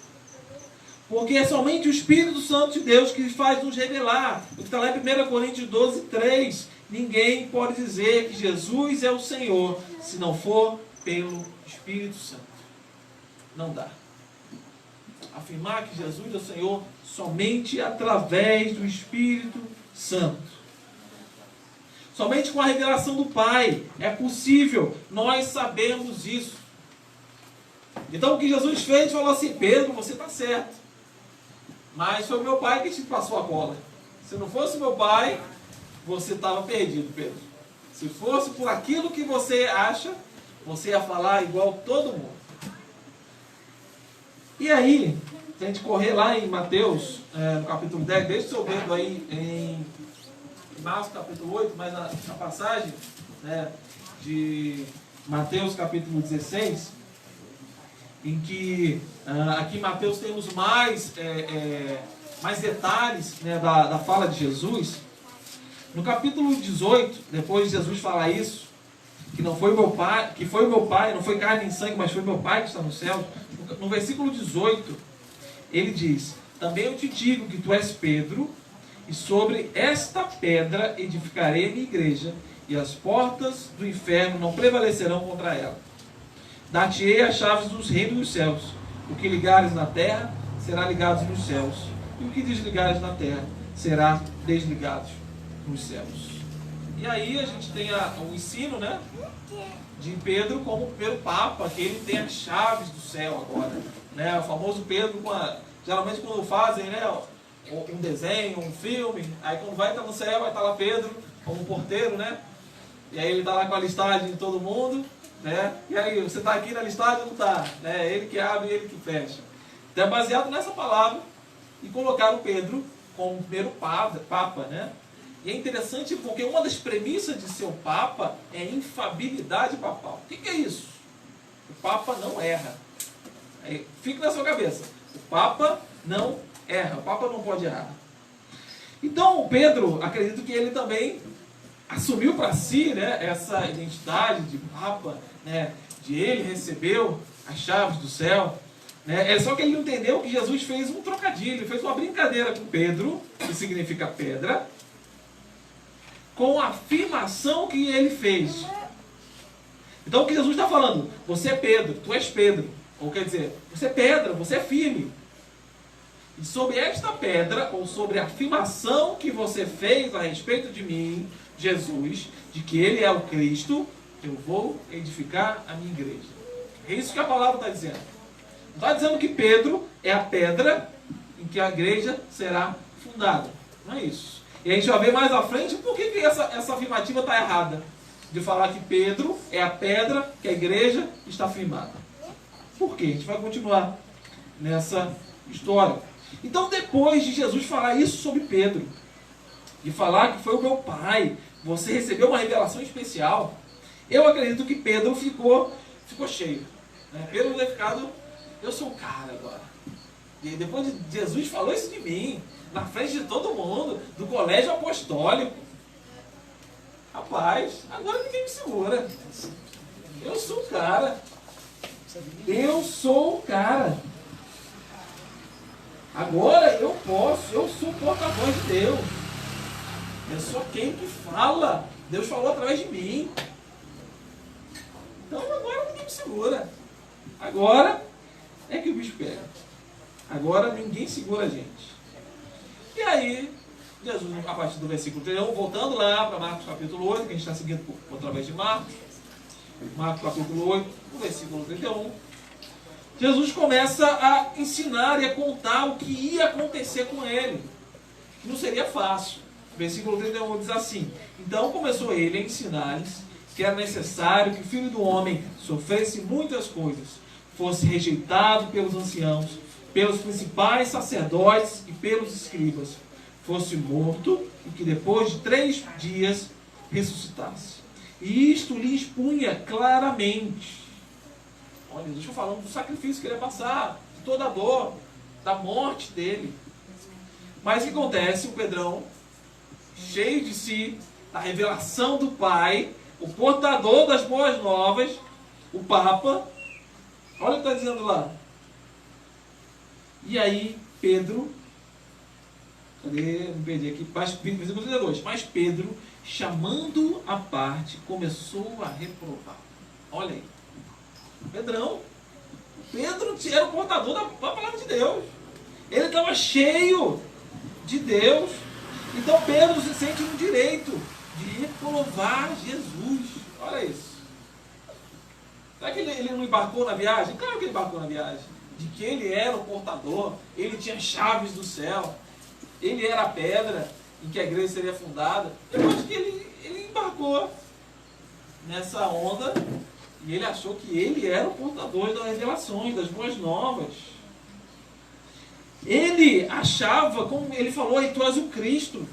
Porque é somente o Espírito Santo de Deus que faz nos revelar. O que está lá em 1 Coríntios 12, 3. Ninguém pode dizer que Jesus é o Senhor se não for pelo Espírito Santo. Não dá. Afirmar que Jesus é o Senhor somente através do Espírito Santo. Somente com a revelação do Pai é possível nós sabermos isso. Então o que Jesus fez, falou assim: Pedro, você está certo. Mas foi o meu pai que te passou a bola. Se não fosse meu pai, você estava perdido, Pedro. Se fosse por aquilo que você acha, você ia falar igual todo mundo. E aí, se a gente correr lá em Mateus, no capítulo 10, deixa o seu dedo aí em Marcos capítulo 8, mas na passagem de Mateus capítulo 16, em que aqui em Mateus temos mais detalhes da fala de Jesus. No capítulo 18, depois de Jesus falar isso, que não foi meu pai, que foi o meu pai, não foi carne e sangue, mas foi meu pai que está no céu. No versículo 18, ele diz: também eu te digo que tu és Pedro, e sobre esta pedra edificarei a minha igreja, e as portas do inferno não prevalecerão contra ela. Dar-te-ei as chaves dos reinos dos céus. O que ligares na terra, será ligado nos céus. E o que desligares na terra, será desligado nos céus. E aí a gente tem o ensino, de Pedro como o primeiro Papa, que ele tem as chaves do céu agora. O famoso Pedro, geralmente quando fazem um desenho, um filme, aí quando vai estar no céu, vai estar lá Pedro como porteiro, E aí ele está lá com a listagem de todo mundo. E aí, você está aqui na listagem ou não está? Ele que abre e ele que fecha. Então é baseado nessa palavra e colocaram Pedro como primeiro Papa, E é interessante porque uma das premissas de ser o Papa é infabilidade papal. O que é isso? O Papa não erra. Fique na sua cabeça. O Papa não erra. O Papa não pode errar. Então Pedro, acredito que ele também assumiu para si essa identidade de Papa, de ele recebeu as chaves do céu. É só que ele não entendeu que Jesus fez um trocadilho, ele fez uma brincadeira com Pedro, que significa pedra, com a afirmação que ele fez. Então o que Jesus está falando? Você é Pedro, tu és Pedro. Ou quer dizer, você é pedra, você é firme. E sobre esta pedra, ou sobre a afirmação que você fez a respeito de mim, Jesus, de que ele é o Cristo, eu vou edificar a minha igreja. É isso que a palavra está dizendo. Não está dizendo que Pedro é a pedra em que a igreja será fundada. Não é isso. E a gente vai ver mais à frente por que essa afirmativa está errada. De falar que Pedro é a pedra que a igreja está firmada. Por quê? A gente vai continuar nessa história. Então, depois de Jesus falar isso sobre Pedro, e falar que foi o meu pai, você recebeu uma revelação especial, eu acredito que Pedro ficou cheio. Pedro deve ter ficado, eu sou o cara agora. E depois de Jesus falou isso de mim, na frente de todo mundo, do colégio apostólico. Rapaz, agora ninguém me segura. Eu sou o cara. Eu sou o cara. Agora eu posso, eu sou o porta-voz de Deus. Eu sou quem que fala. Deus falou através de mim. Então agora ninguém me segura. Agora é que o bicho pega. Agora ninguém segura a gente. E aí, Jesus, a partir do versículo 31, voltando lá para Marcos capítulo 8, que a gente está seguindo através de Marcos. Marcos capítulo 8, no versículo 31. Jesus começa a ensinar e a contar o que ia acontecer com ele. Que não seria fácil. Versículo 31 diz assim: então começou ele a ensinar-lhes que era necessário que o Filho do Homem sofresse muitas coisas, fosse rejeitado pelos anciãos, pelos principais sacerdotes e pelos escribas, fosse morto e que depois de 3 dias ressuscitasse. E isto lhe expunha claramente. Olha, Jesus falando do sacrifício que ele ia passar, de toda a dor, da morte dele. Mas o que acontece? O Pedrão, cheio de si, da revelação do Pai, o portador das boas novas, o Papa, olha o que está dizendo lá. E aí Pedro, cadê? Me perdi aqui. Versículo 32. Mas Pedro, chamando à parte, começou a reprovar. Olha aí. Pedro era o portador da palavra de Deus. Ele estava cheio de Deus. Então Pedro se sente no direito de reprovar Jesus. Olha isso. Será que ele não embarcou na viagem? Claro que ele embarcou na viagem. De que ele era o portador, ele tinha chaves do céu, ele era a pedra em que a igreja seria fundada. Eu acho que ele embarcou nessa onda e ele achou que ele era o portador das revelações, das boas novas. Ele achava, como ele falou, tu és o Cristo.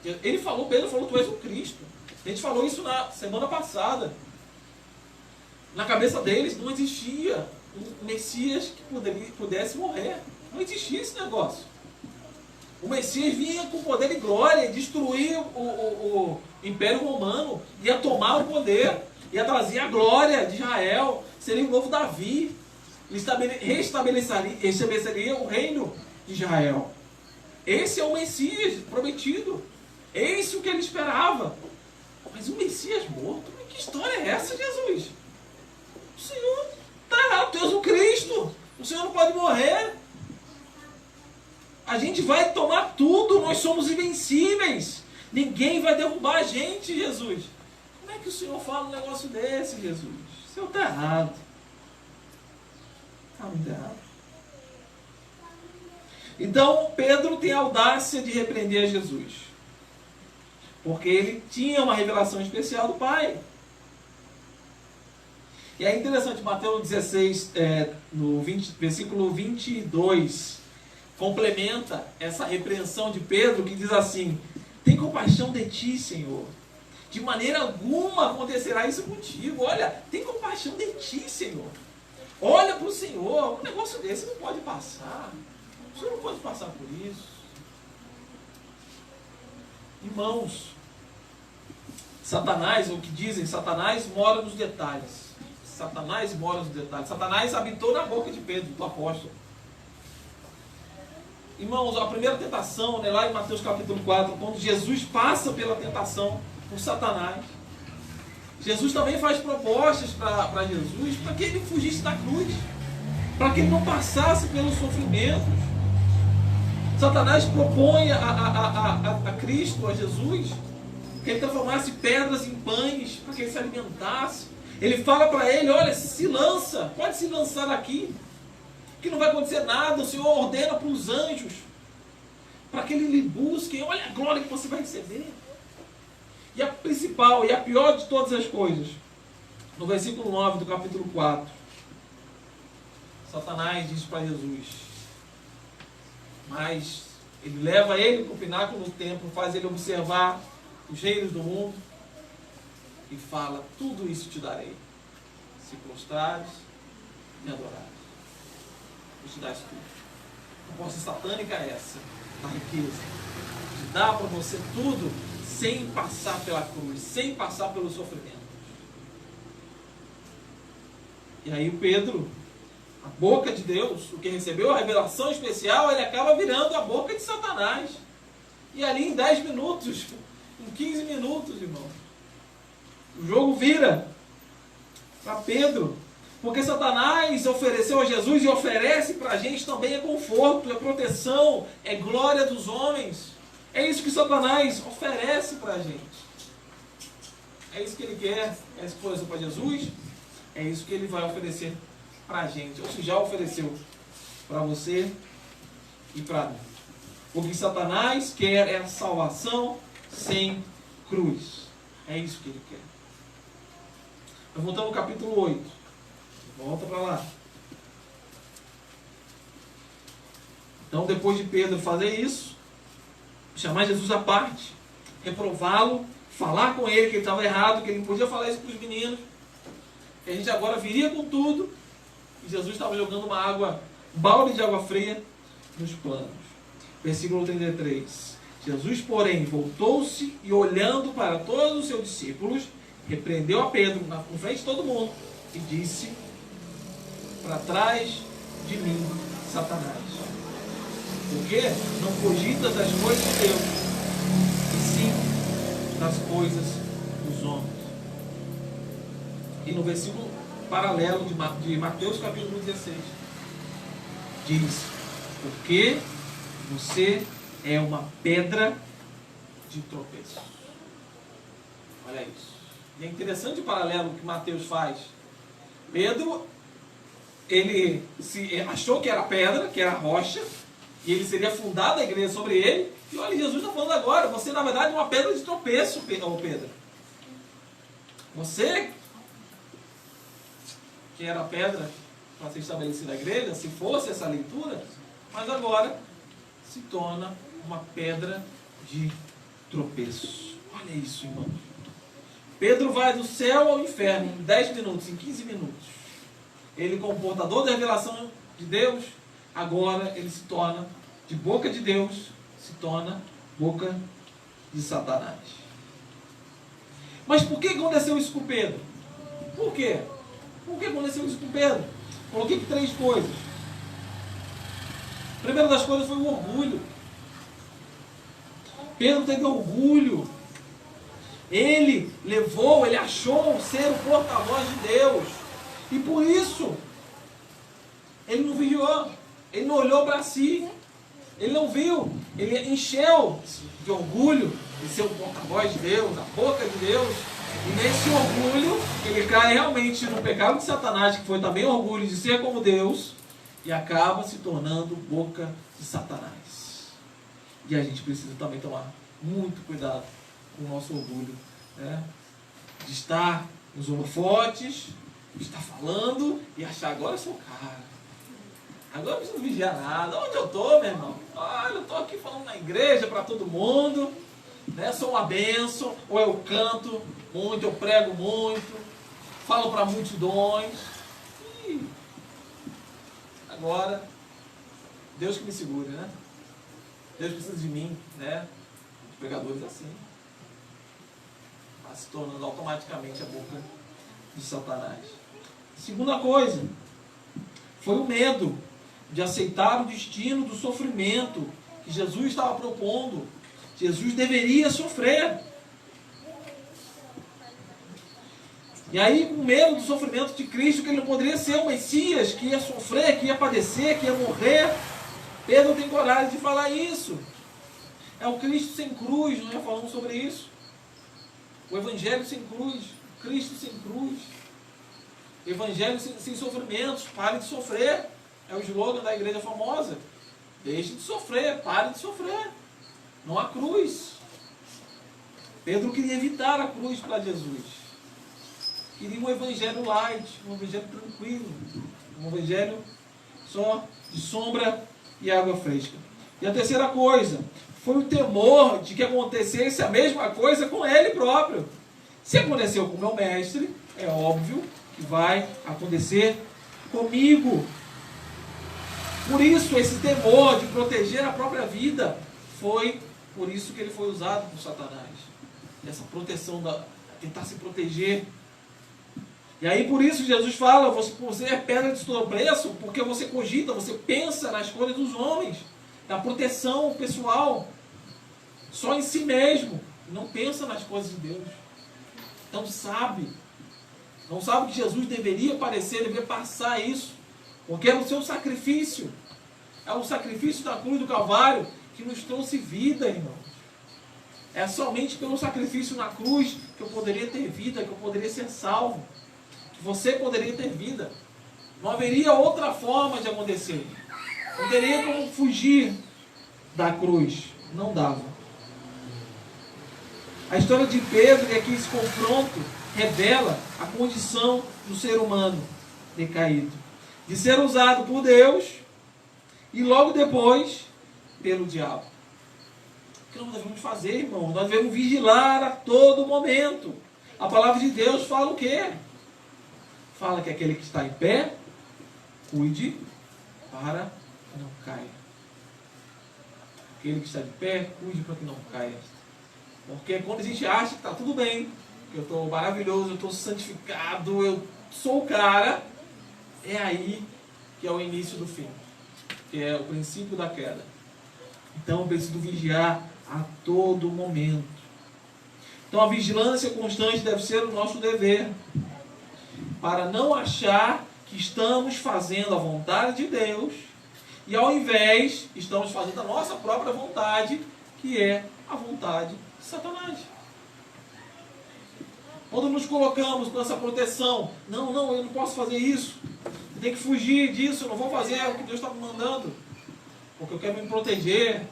Pedro falou, tu és o Cristo. A gente falou isso na semana passada. Na cabeça deles não existia um Messias que pudesse morrer. Não existia esse negócio. O Messias vinha com poder e glória, destruir o Império Romano, ia tomar o poder, ia trazer a glória de Israel, seria o novo Davi, restabeleceria o reino de Israel. Esse é o Messias prometido. Esse é o que ele esperava. Mas o Messias morto? Que história é essa, Jesus? O Senhor está errado, tu és o Cristo. O Senhor não pode morrer. A gente vai tomar tudo, nós somos invencíveis. Ninguém vai derrubar a gente, Jesus. Como é que o Senhor fala um negócio desse, Jesus? O Senhor está errado. Está muito errado. Então, Pedro tem a audácia de repreender a Jesus. Porque ele tinha uma revelação especial do Pai. E é interessante, Mateus 16, versículo 22, complementa essa repreensão de Pedro, que diz assim: tem compaixão de ti, Senhor. De maneira alguma acontecerá isso contigo. Olha, tem compaixão de ti, Senhor. Olha para o Senhor. Um negócio desse não pode passar. O Senhor não pode passar por isso. Irmãos, Satanás, o que dizem, Satanás mora nos detalhes. Satanás mora nos detalhes. Satanás habitou na boca de Pedro, do apóstolo. Irmãos, a primeira tentação, né, lá em Mateus capítulo 4, quando Jesus passa pela tentação por Satanás, Jesus também faz propostas para Jesus, para que ele fugisse da cruz, para que ele não passasse pelos sofrimentos. Satanás propõe a Cristo, a Jesus, que ele transformasse pedras em pães, para que ele se alimentasse. Ele fala para ele: olha, se lança, pode se lançar aqui, que não vai acontecer nada. O Senhor ordena para os anjos, para que ele lhe busquem. Olha a glória que você vai receber. E a principal e a pior de todas as coisas, no versículo 9 do capítulo 4, Satanás diz para Jesus, mas ele leva ele para o pináculo do templo, faz ele observar os reinos do mundo e fala: tudo isso te darei, se prostrares e adorares. Vou te dar isso tudo. A proposta satânica é essa, a riqueza, de dar para você tudo sem passar pela cruz, sem passar pelo sofrimento. E aí o Pedro, a boca de Deus, o que recebeu a revelação especial, ele acaba virando a boca de Satanás. E ali em 10 minutos, em 15 minutos, irmão, o jogo vira para Pedro. Porque Satanás ofereceu a Jesus e oferece para a gente também é conforto, é proteção, é glória dos homens. É isso que Satanás oferece para a gente. É isso que ele quer. É isso que ofereceu para Jesus. É isso que ele vai oferecer para a gente. Ou seja, já ofereceu para você e para mim. O que Satanás quer é a salvação sem cruz. É isso que ele quer. Nós voltamos ao capítulo 8. Volta para lá. Então, depois de Pedro fazer isso, chamar Jesus à parte, reprová-lo, falar com ele que ele estava errado, que ele não podia falar isso para os meninos, que a gente agora viria com tudo, e Jesus estava jogando um balde de água fria nos planos. Versículo 33. Jesus, porém, voltou-se e, olhando para todos os seus discípulos, repreendeu a Pedro na frente de todo mundo e disse: para trás de mim, Satanás. Porque não cogita das coisas de Deus, e sim das coisas dos homens. E no versículo paralelo de Mateus capítulo 16, diz: porque você é uma pedra de tropeço. Olha isso. E é interessante o paralelo que Mateus faz. Pedro, ele achou que era pedra, que era rocha, e ele seria fundada a igreja sobre ele. E olha, Jesus está falando agora, você na verdade é uma pedra de tropeço, Pedro. Você, que era pedra para ser estabelecida a igreja, se fosse essa leitura, mas agora se torna uma pedra de tropeço. Olha isso, irmão. Pedro vai do céu ao inferno em 10 minutos, em 15 minutos. Ele, como portador da revelação de Deus, agora ele se torna, de boca de Deus, se torna boca de Satanás. Mas por que aconteceu isso com Pedro? Por quê? Por que aconteceu isso com Pedro? Coloquei aqui 3 coisas. A primeira das coisas foi o orgulho. Pedro teve orgulho. Ele achou ser o porta-voz de Deus. E por isso, ele não vigiou. Ele não olhou para si. Ele não viu. Ele encheu de orgulho de ser o porta-voz de Deus, a boca de Deus. E nesse orgulho, ele cai realmente no pecado de Satanás, que foi também o orgulho de ser como Deus, e acaba se tornando boca de Satanás. E a gente precisa também tomar muito cuidado com o nosso orgulho, né? De estar nos holofotes, de estar falando e achar, agora eu sou o cara. Agora eu não preciso vigiar nada. Onde eu estou, meu irmão? Olha, eu estou aqui falando na igreja para todo mundo, né? Sou uma bênção, ou eu canto muito, eu prego muito, falo para multidões. E agora, Deus que me segure, né? Deus precisa de mim, né? Os pregadores assim. Vai se tornando automaticamente a boca de Satanás. Segunda coisa, foi o medo de aceitar o destino do sofrimento que Jesus estava propondo. Jesus deveria sofrer. E aí, com medo do sofrimento de Cristo, que ele não poderia ser o Messias, que ia sofrer, que ia padecer, que ia morrer, Pedro tem coragem de falar isso. É o Cristo sem cruz, nós já falamos sobre isso. O Evangelho sem cruz, Cristo sem cruz. Evangelho sem sofrimentos, pare de sofrer. É o slogan da igreja famosa. Deixe de sofrer, pare de sofrer. Não há cruz. Pedro queria evitar a cruz para Jesus. Queria um evangelho light, um evangelho tranquilo. Um evangelho só de sombra e água fresca. E a terceira coisa, foi o temor de que acontecesse a mesma coisa com ele próprio. Se aconteceu com o meu mestre, é óbvio que vai acontecer comigo. Por isso, esse temor de proteger a própria vida, foi por isso que ele foi usado por Satanás. Essa proteção, tentar se proteger. E aí por isso Jesus fala, você é pedra de tropeço, porque você cogita, você pensa nas coisas dos homens, na proteção pessoal, só em si mesmo, não pensa nas coisas de Deus. Não sabe que Jesus deveria aparecer, deveria passar isso, porque é o seu sacrifício, é o sacrifício da cruz do Calvário que nos trouxe vida, irmãos. É somente pelo sacrifício na cruz que eu poderia ter vida, que eu poderia ser salvo, que você poderia ter vida. Não haveria outra forma de acontecer. Não teria como fugir da cruz. Não dava. A história de Pedro e aqui esse confronto revela a condição do ser humano decaído, de ser usado por Deus e logo depois pelo diabo. O que nós devemos fazer, irmão? Nós devemos vigiar a todo momento. A palavra de Deus fala o quê? Fala que aquele que está em pé, cuide para que não caia. Aquele que está de pé, cuide para que não caia. Porque quando a gente acha que está tudo bem, que eu estou maravilhoso, eu estou santificado, eu sou o cara, é aí que é o início do fim, que é o princípio da queda. Então eu preciso vigiar a todo momento. Então a vigilância constante deve ser o nosso dever, para não achar que estamos fazendo a vontade de Deus e ao invés estamos fazendo a nossa própria vontade, que é a vontade de Satanás. Quando nos colocamos com essa proteção, não, eu não posso fazer isso, eu tenho que fugir disso, eu não vou fazer o que Deus está me mandando, porque eu quero me proteger.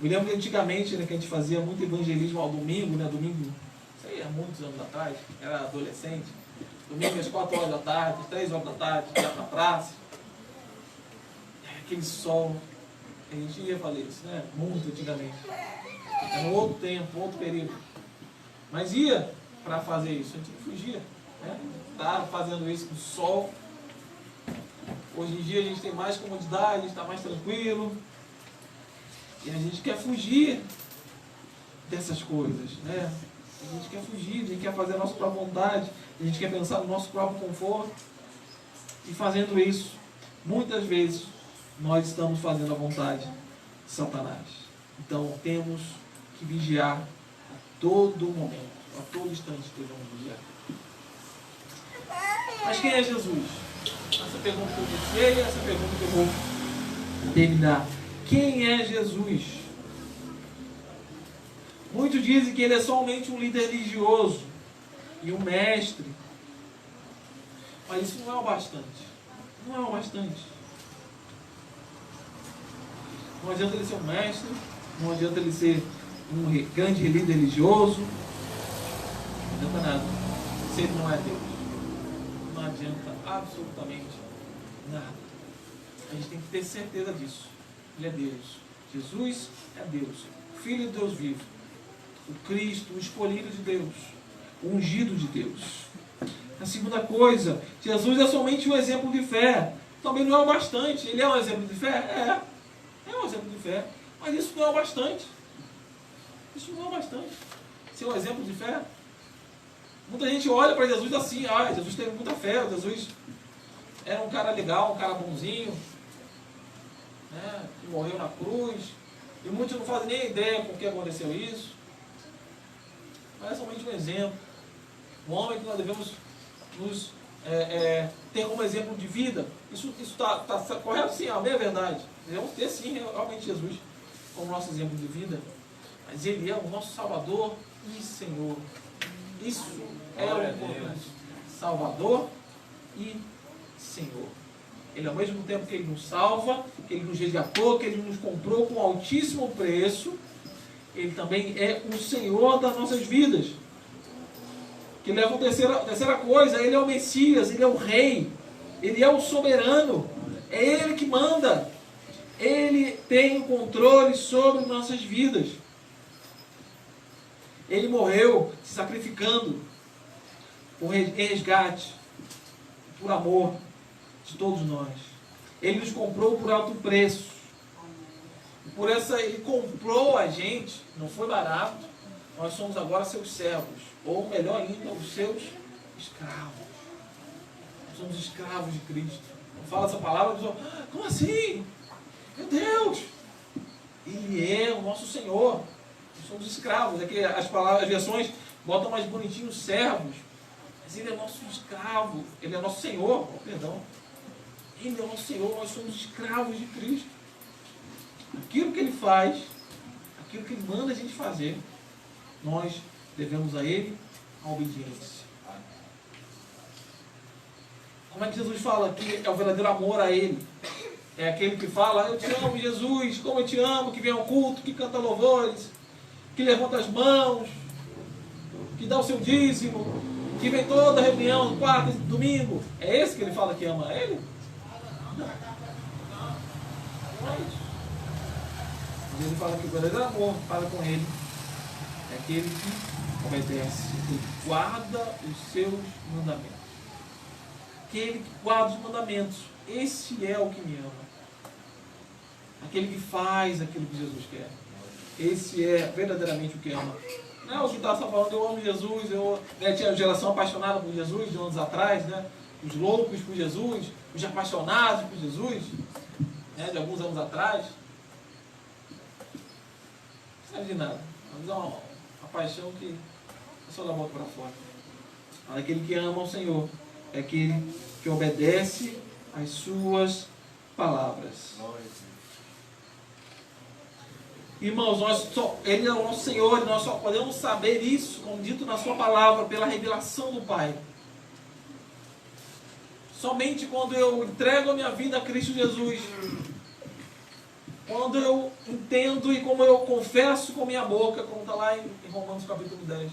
Me lembro que antigamente, né, que a gente fazia muito evangelismo ao domingo, né, domingo, isso aí há muitos anos atrás, era adolescente, domingo às 4 horas da tarde, às 3 horas da tarde, ia pra praça, aquele sol, a gente ia fazer isso, né, muito antigamente, era um outro tempo, outro período, mas ia para fazer isso, a gente não fugia, né, estava fazendo isso no sol. Hoje em dia a gente tem mais comodidade, a gente está mais tranquilo. E a gente quer fugir dessas coisas, né? A gente quer fugir, a gente quer fazer a nossa própria vontade, a gente quer pensar no nosso próprio conforto. E fazendo isso, muitas vezes, nós estamos fazendo a vontade de Satanás. Então temos que vigiar a todo momento, a todo instante devemos vigiar. Mas quem é Jesus? Essa pergunta que eu iniciei, essa pergunta que eu vou terminar. Quem é Jesus? Muitos dizem que ele é somente um líder religioso e um mestre. Mas isso não é o bastante. Não é o bastante. Não adianta ele ser um mestre, não adianta ele ser um grande líder religioso. Não adianta nada. Se ele não é Deus. Não adianta absolutamente nada. A gente tem que ter certeza disso. Ele é Deus. Jesus é Deus. O Filho de Deus vivo. O Cristo, o escolhido de Deus. O ungido de Deus. A segunda coisa, Jesus é somente um exemplo de fé. Também não é o bastante. Ele é um exemplo de fé? É um exemplo de fé. Mas isso não é o bastante. Isso não é o bastante. Ser um exemplo de fé. Muita gente olha para Jesus assim, Jesus teve muita fé, Jesus era um cara legal, um cara bonzinho, né, que morreu na cruz, e muitos não fazem nem ideia com que aconteceu isso, mas é somente um exemplo, um homem que nós devemos nos ter como exemplo de vida. Isso está correto? Sim, a meia verdade, devemos ter sim realmente Jesus como nosso exemplo de vida, mas Ele é o nosso Salvador e Senhor. Isso é o importante. Salvador e Senhor. Ele, ao mesmo tempo que Ele nos salva, que Ele nos resgatou, que Ele nos comprou com altíssimo preço, Ele também é o Senhor das nossas vidas. Que leva a terceira coisa, Ele é o Messias, Ele é o Rei, Ele é o soberano, é Ele que manda. Ele tem o controle sobre nossas vidas. Ele morreu se sacrificando por resgate, por amor de todos nós. Ele nos comprou por alto preço. Por essa, Ele comprou a gente, não foi barato. Nós somos agora seus servos, ou melhor ainda, os seus escravos. Nós somos escravos de Cristo. Não fala essa palavra, diz, como assim? Meu Deus! Ele é o nosso Senhor. Somos escravos, é que as versões botam mais bonitinho servos, mas Ele é nosso escravo, Ele é nosso Senhor, perdão. Ele é nosso Senhor, nós somos escravos de Cristo. Aquilo que Ele faz, aquilo que Ele manda a gente fazer, nós devemos a Ele a obediência. Como é que Jesus fala que é o verdadeiro amor a Ele? É aquele que fala, eu te amo, Jesus, como eu te amo, que vem ao culto, que canta louvores, que levanta as mãos, que dá o seu dízimo, que vem toda a reunião, quarta, domingo. É esse que Ele fala que ama Ele? Não. Não é isso. Mas Ele fala que o verdadeiro amor para com Ele é aquele que obedece, que guarda os seus mandamentos. Aquele que guarda os mandamentos, esse é o que me ama. Aquele que faz aquilo que Jesus quer. Esse é verdadeiramente o que ama. Não é o que está só falando, eu amo Jesus, tinha a geração apaixonada por Jesus de anos atrás, né? Os loucos por Jesus, os apaixonados por Jesus. né, de alguns anos atrás, não serve de nada. Mas é uma paixão que é só da boca para fora. Mas aquele que ama o Senhor é aquele que obedece às suas palavras. Irmãos, Ele é o nosso Senhor e nós só podemos saber isso, como dito na sua palavra, pela revelação do Pai. Somente quando eu entrego a minha vida a Cristo Jesus, quando eu entendo e como eu confesso com minha boca, como está lá em Romanos capítulo 10,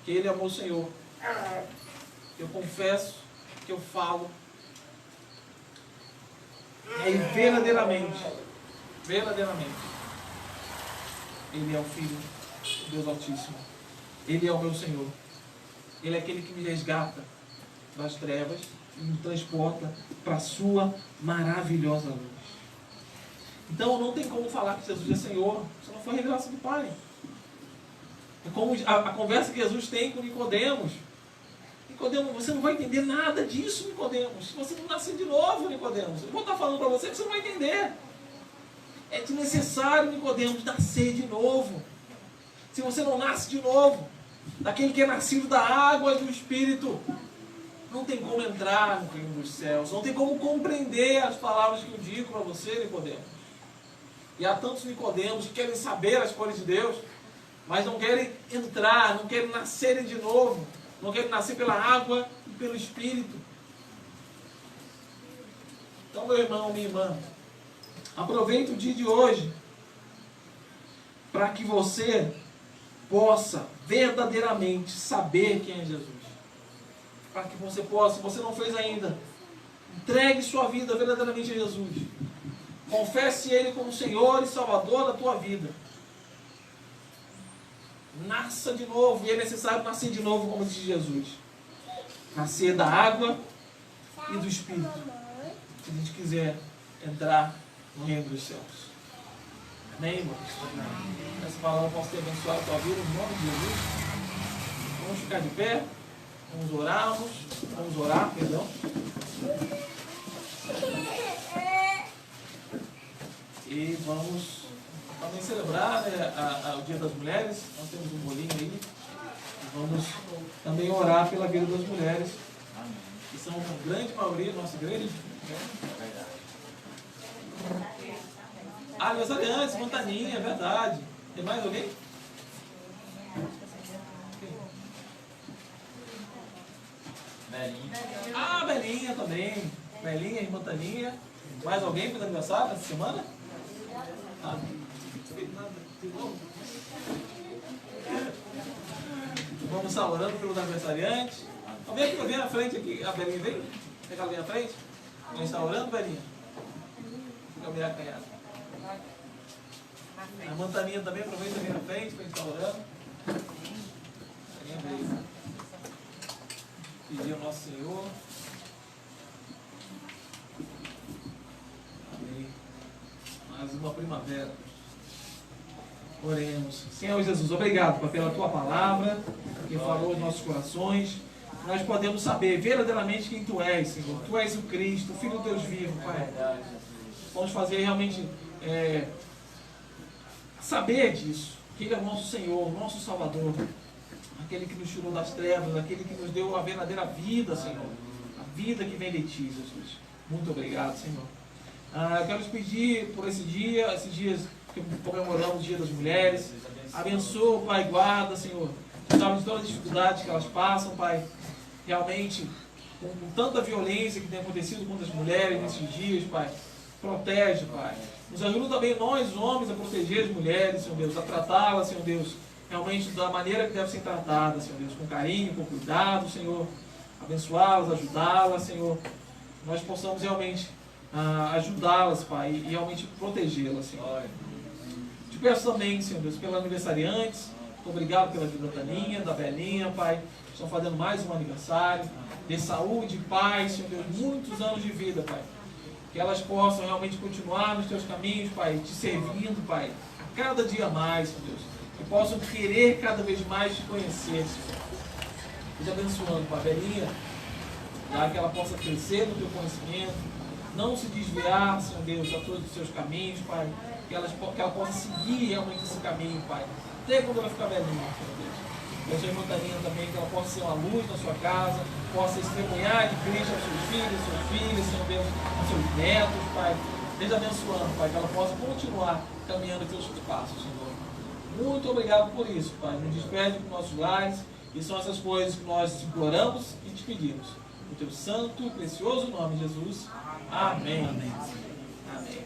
que Ele é o meu Senhor, eu confesso, que eu falo, e verdadeiramente, Ele é o Filho de Deus Altíssimo. Ele é o meu Senhor. Ele é aquele que me resgata das trevas e me transporta para a sua maravilhosa luz. Então não tem como falar que Jesus é Senhor se não for a revelação do Pai. É como a conversa que Jesus tem com Nicodemos. Nicodemos, você não vai entender nada disso, Nicodemos. Se você não nascer de novo, Nicodemos, eu vou estar falando para você que você não vai entender. É necessário, Nicodemos, nascer de novo. Se você não nasce de novo, daquele que é nascido da água e do Espírito, não tem como entrar no reino dos céus. Não tem como compreender as palavras que eu digo para você, Nicodemos. E há tantos Nicodemos que querem saber as coisas de Deus, mas não querem entrar, não querem nascerem de novo. Não querem nascer pela água e pelo Espírito. Então, meu irmão, minha irmã, aproveite o dia de hoje para que você possa verdadeiramente saber quem é Jesus. Para que você possa, se você não fez ainda, entregue sua vida verdadeiramente a Jesus. Confesse Ele como Senhor e Salvador da tua vida. Nasça de novo, e é necessário nascer de novo, como diz Jesus. Nascer da água e do Espírito. Se a gente quiser entrar no reino dos céus. Amém, irmãos? Essa palavra possa ter abençoado a tua vida, em nome de Jesus. Vamos ficar de pé. Vamos orar, perdão. E vamos também celebrar, né, o Dia das Mulheres. Nós temos um bolinho aí. E vamos também orar pela vida das mulheres, que são a grande maioria da nossa igreja. Aniversariantes, Montaninha, é verdade. Tem mais alguém? Belinha. Ah, Belinha também. Belinha e Montaninha. Mais alguém fez aniversário essa semana? Ah, não sei nada. De novo. Vamos estar orando pelos aniversariantes. Vem na frente aqui. A Belinha vem? Quer que ela venha à frente? A gente está orando, Belinha? Fica meio acanhada. A Montaninha também, aproveita e vem na frente para a gente estar orando. Pedir ao nosso Senhor. Amém. Mais uma primavera. Oremos. Senhor Jesus, obrigado pela tua palavra, que falou aos nossos corações. Nós podemos saber verdadeiramente quem tu és, Senhor. Tu és o Cristo, o Filho de Deus vivo, Pai. Vamos fazer realmente saber disso, que Ele é o nosso Senhor, o nosso Salvador, aquele que nos tirou das trevas, aquele que nos deu a verdadeira vida, Senhor, a vida que vem de Ti, Jesus. Muito obrigado, Senhor. Eu quero te pedir por esses dias que comemoramos o Dia das Mulheres. Abençoa, Pai, guarda, Senhor. Tu sabes de todas as dificuldades que elas passam, Pai. Realmente, com tanta violência que tem acontecido contra as mulheres nesses dias, Pai. Protege, Pai. Nos ajuda também nós, homens, a proteger as mulheres, Senhor Deus, a tratá-las, Senhor Deus, realmente da maneira que deve ser tratada, Senhor Deus, com carinho, com cuidado, Senhor. Abençoá-las, ajudá-las, Senhor. Nós possamos realmente ajudá-las, Pai, e realmente protegê-las, Senhor. Te peço também, Senhor Deus, pelos aniversariantes. Muito obrigado pela vida da Taninha, da Belinha, Pai. Estão fazendo mais um aniversário. De saúde, paz, Senhor Deus, muitos anos de vida, Pai. Que elas possam realmente continuar nos teus caminhos, Pai, te servindo, Pai, a cada dia mais, Senhor Deus. Que possam querer cada vez mais te conhecer, Senhor. Te abençoando, Pai. Belinha, para que ela possa crescer no teu conhecimento, não se desviar, Senhor Deus, a todos os seus caminhos, Pai. Que ela possa seguir realmente esse caminho, Pai. Até quando ela ficar velhinha, Senhor Deus. Eu sou irmã Taninha também, que ela possa ser uma luz na sua casa, possa testemunhar de Cristo aos seus filhos, Senhor Deus, aos seus netos, Pai. Esteja abençoando, Pai, que ela possa continuar caminhando em teus passos, Senhor. Muito obrigado por isso, Pai. Nos despede dos nossos lares, e são essas coisas que nós imploramos e te pedimos. No teu santo e precioso nome, Jesus. Amém. Amém. Amém.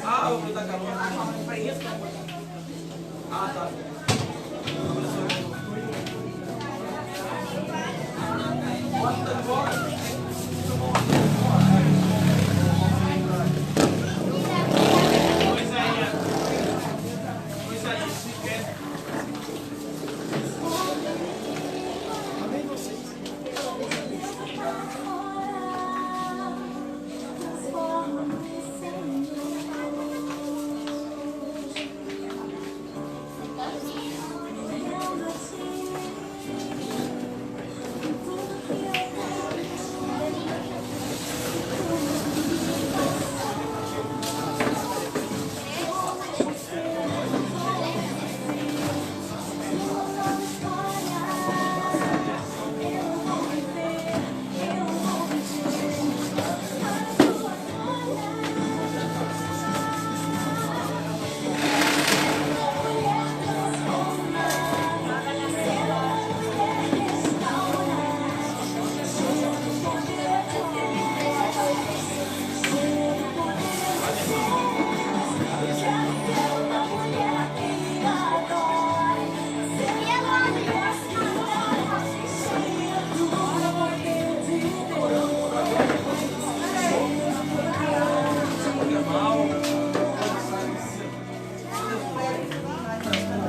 Ah, eu vou dar carona. Ah, tá.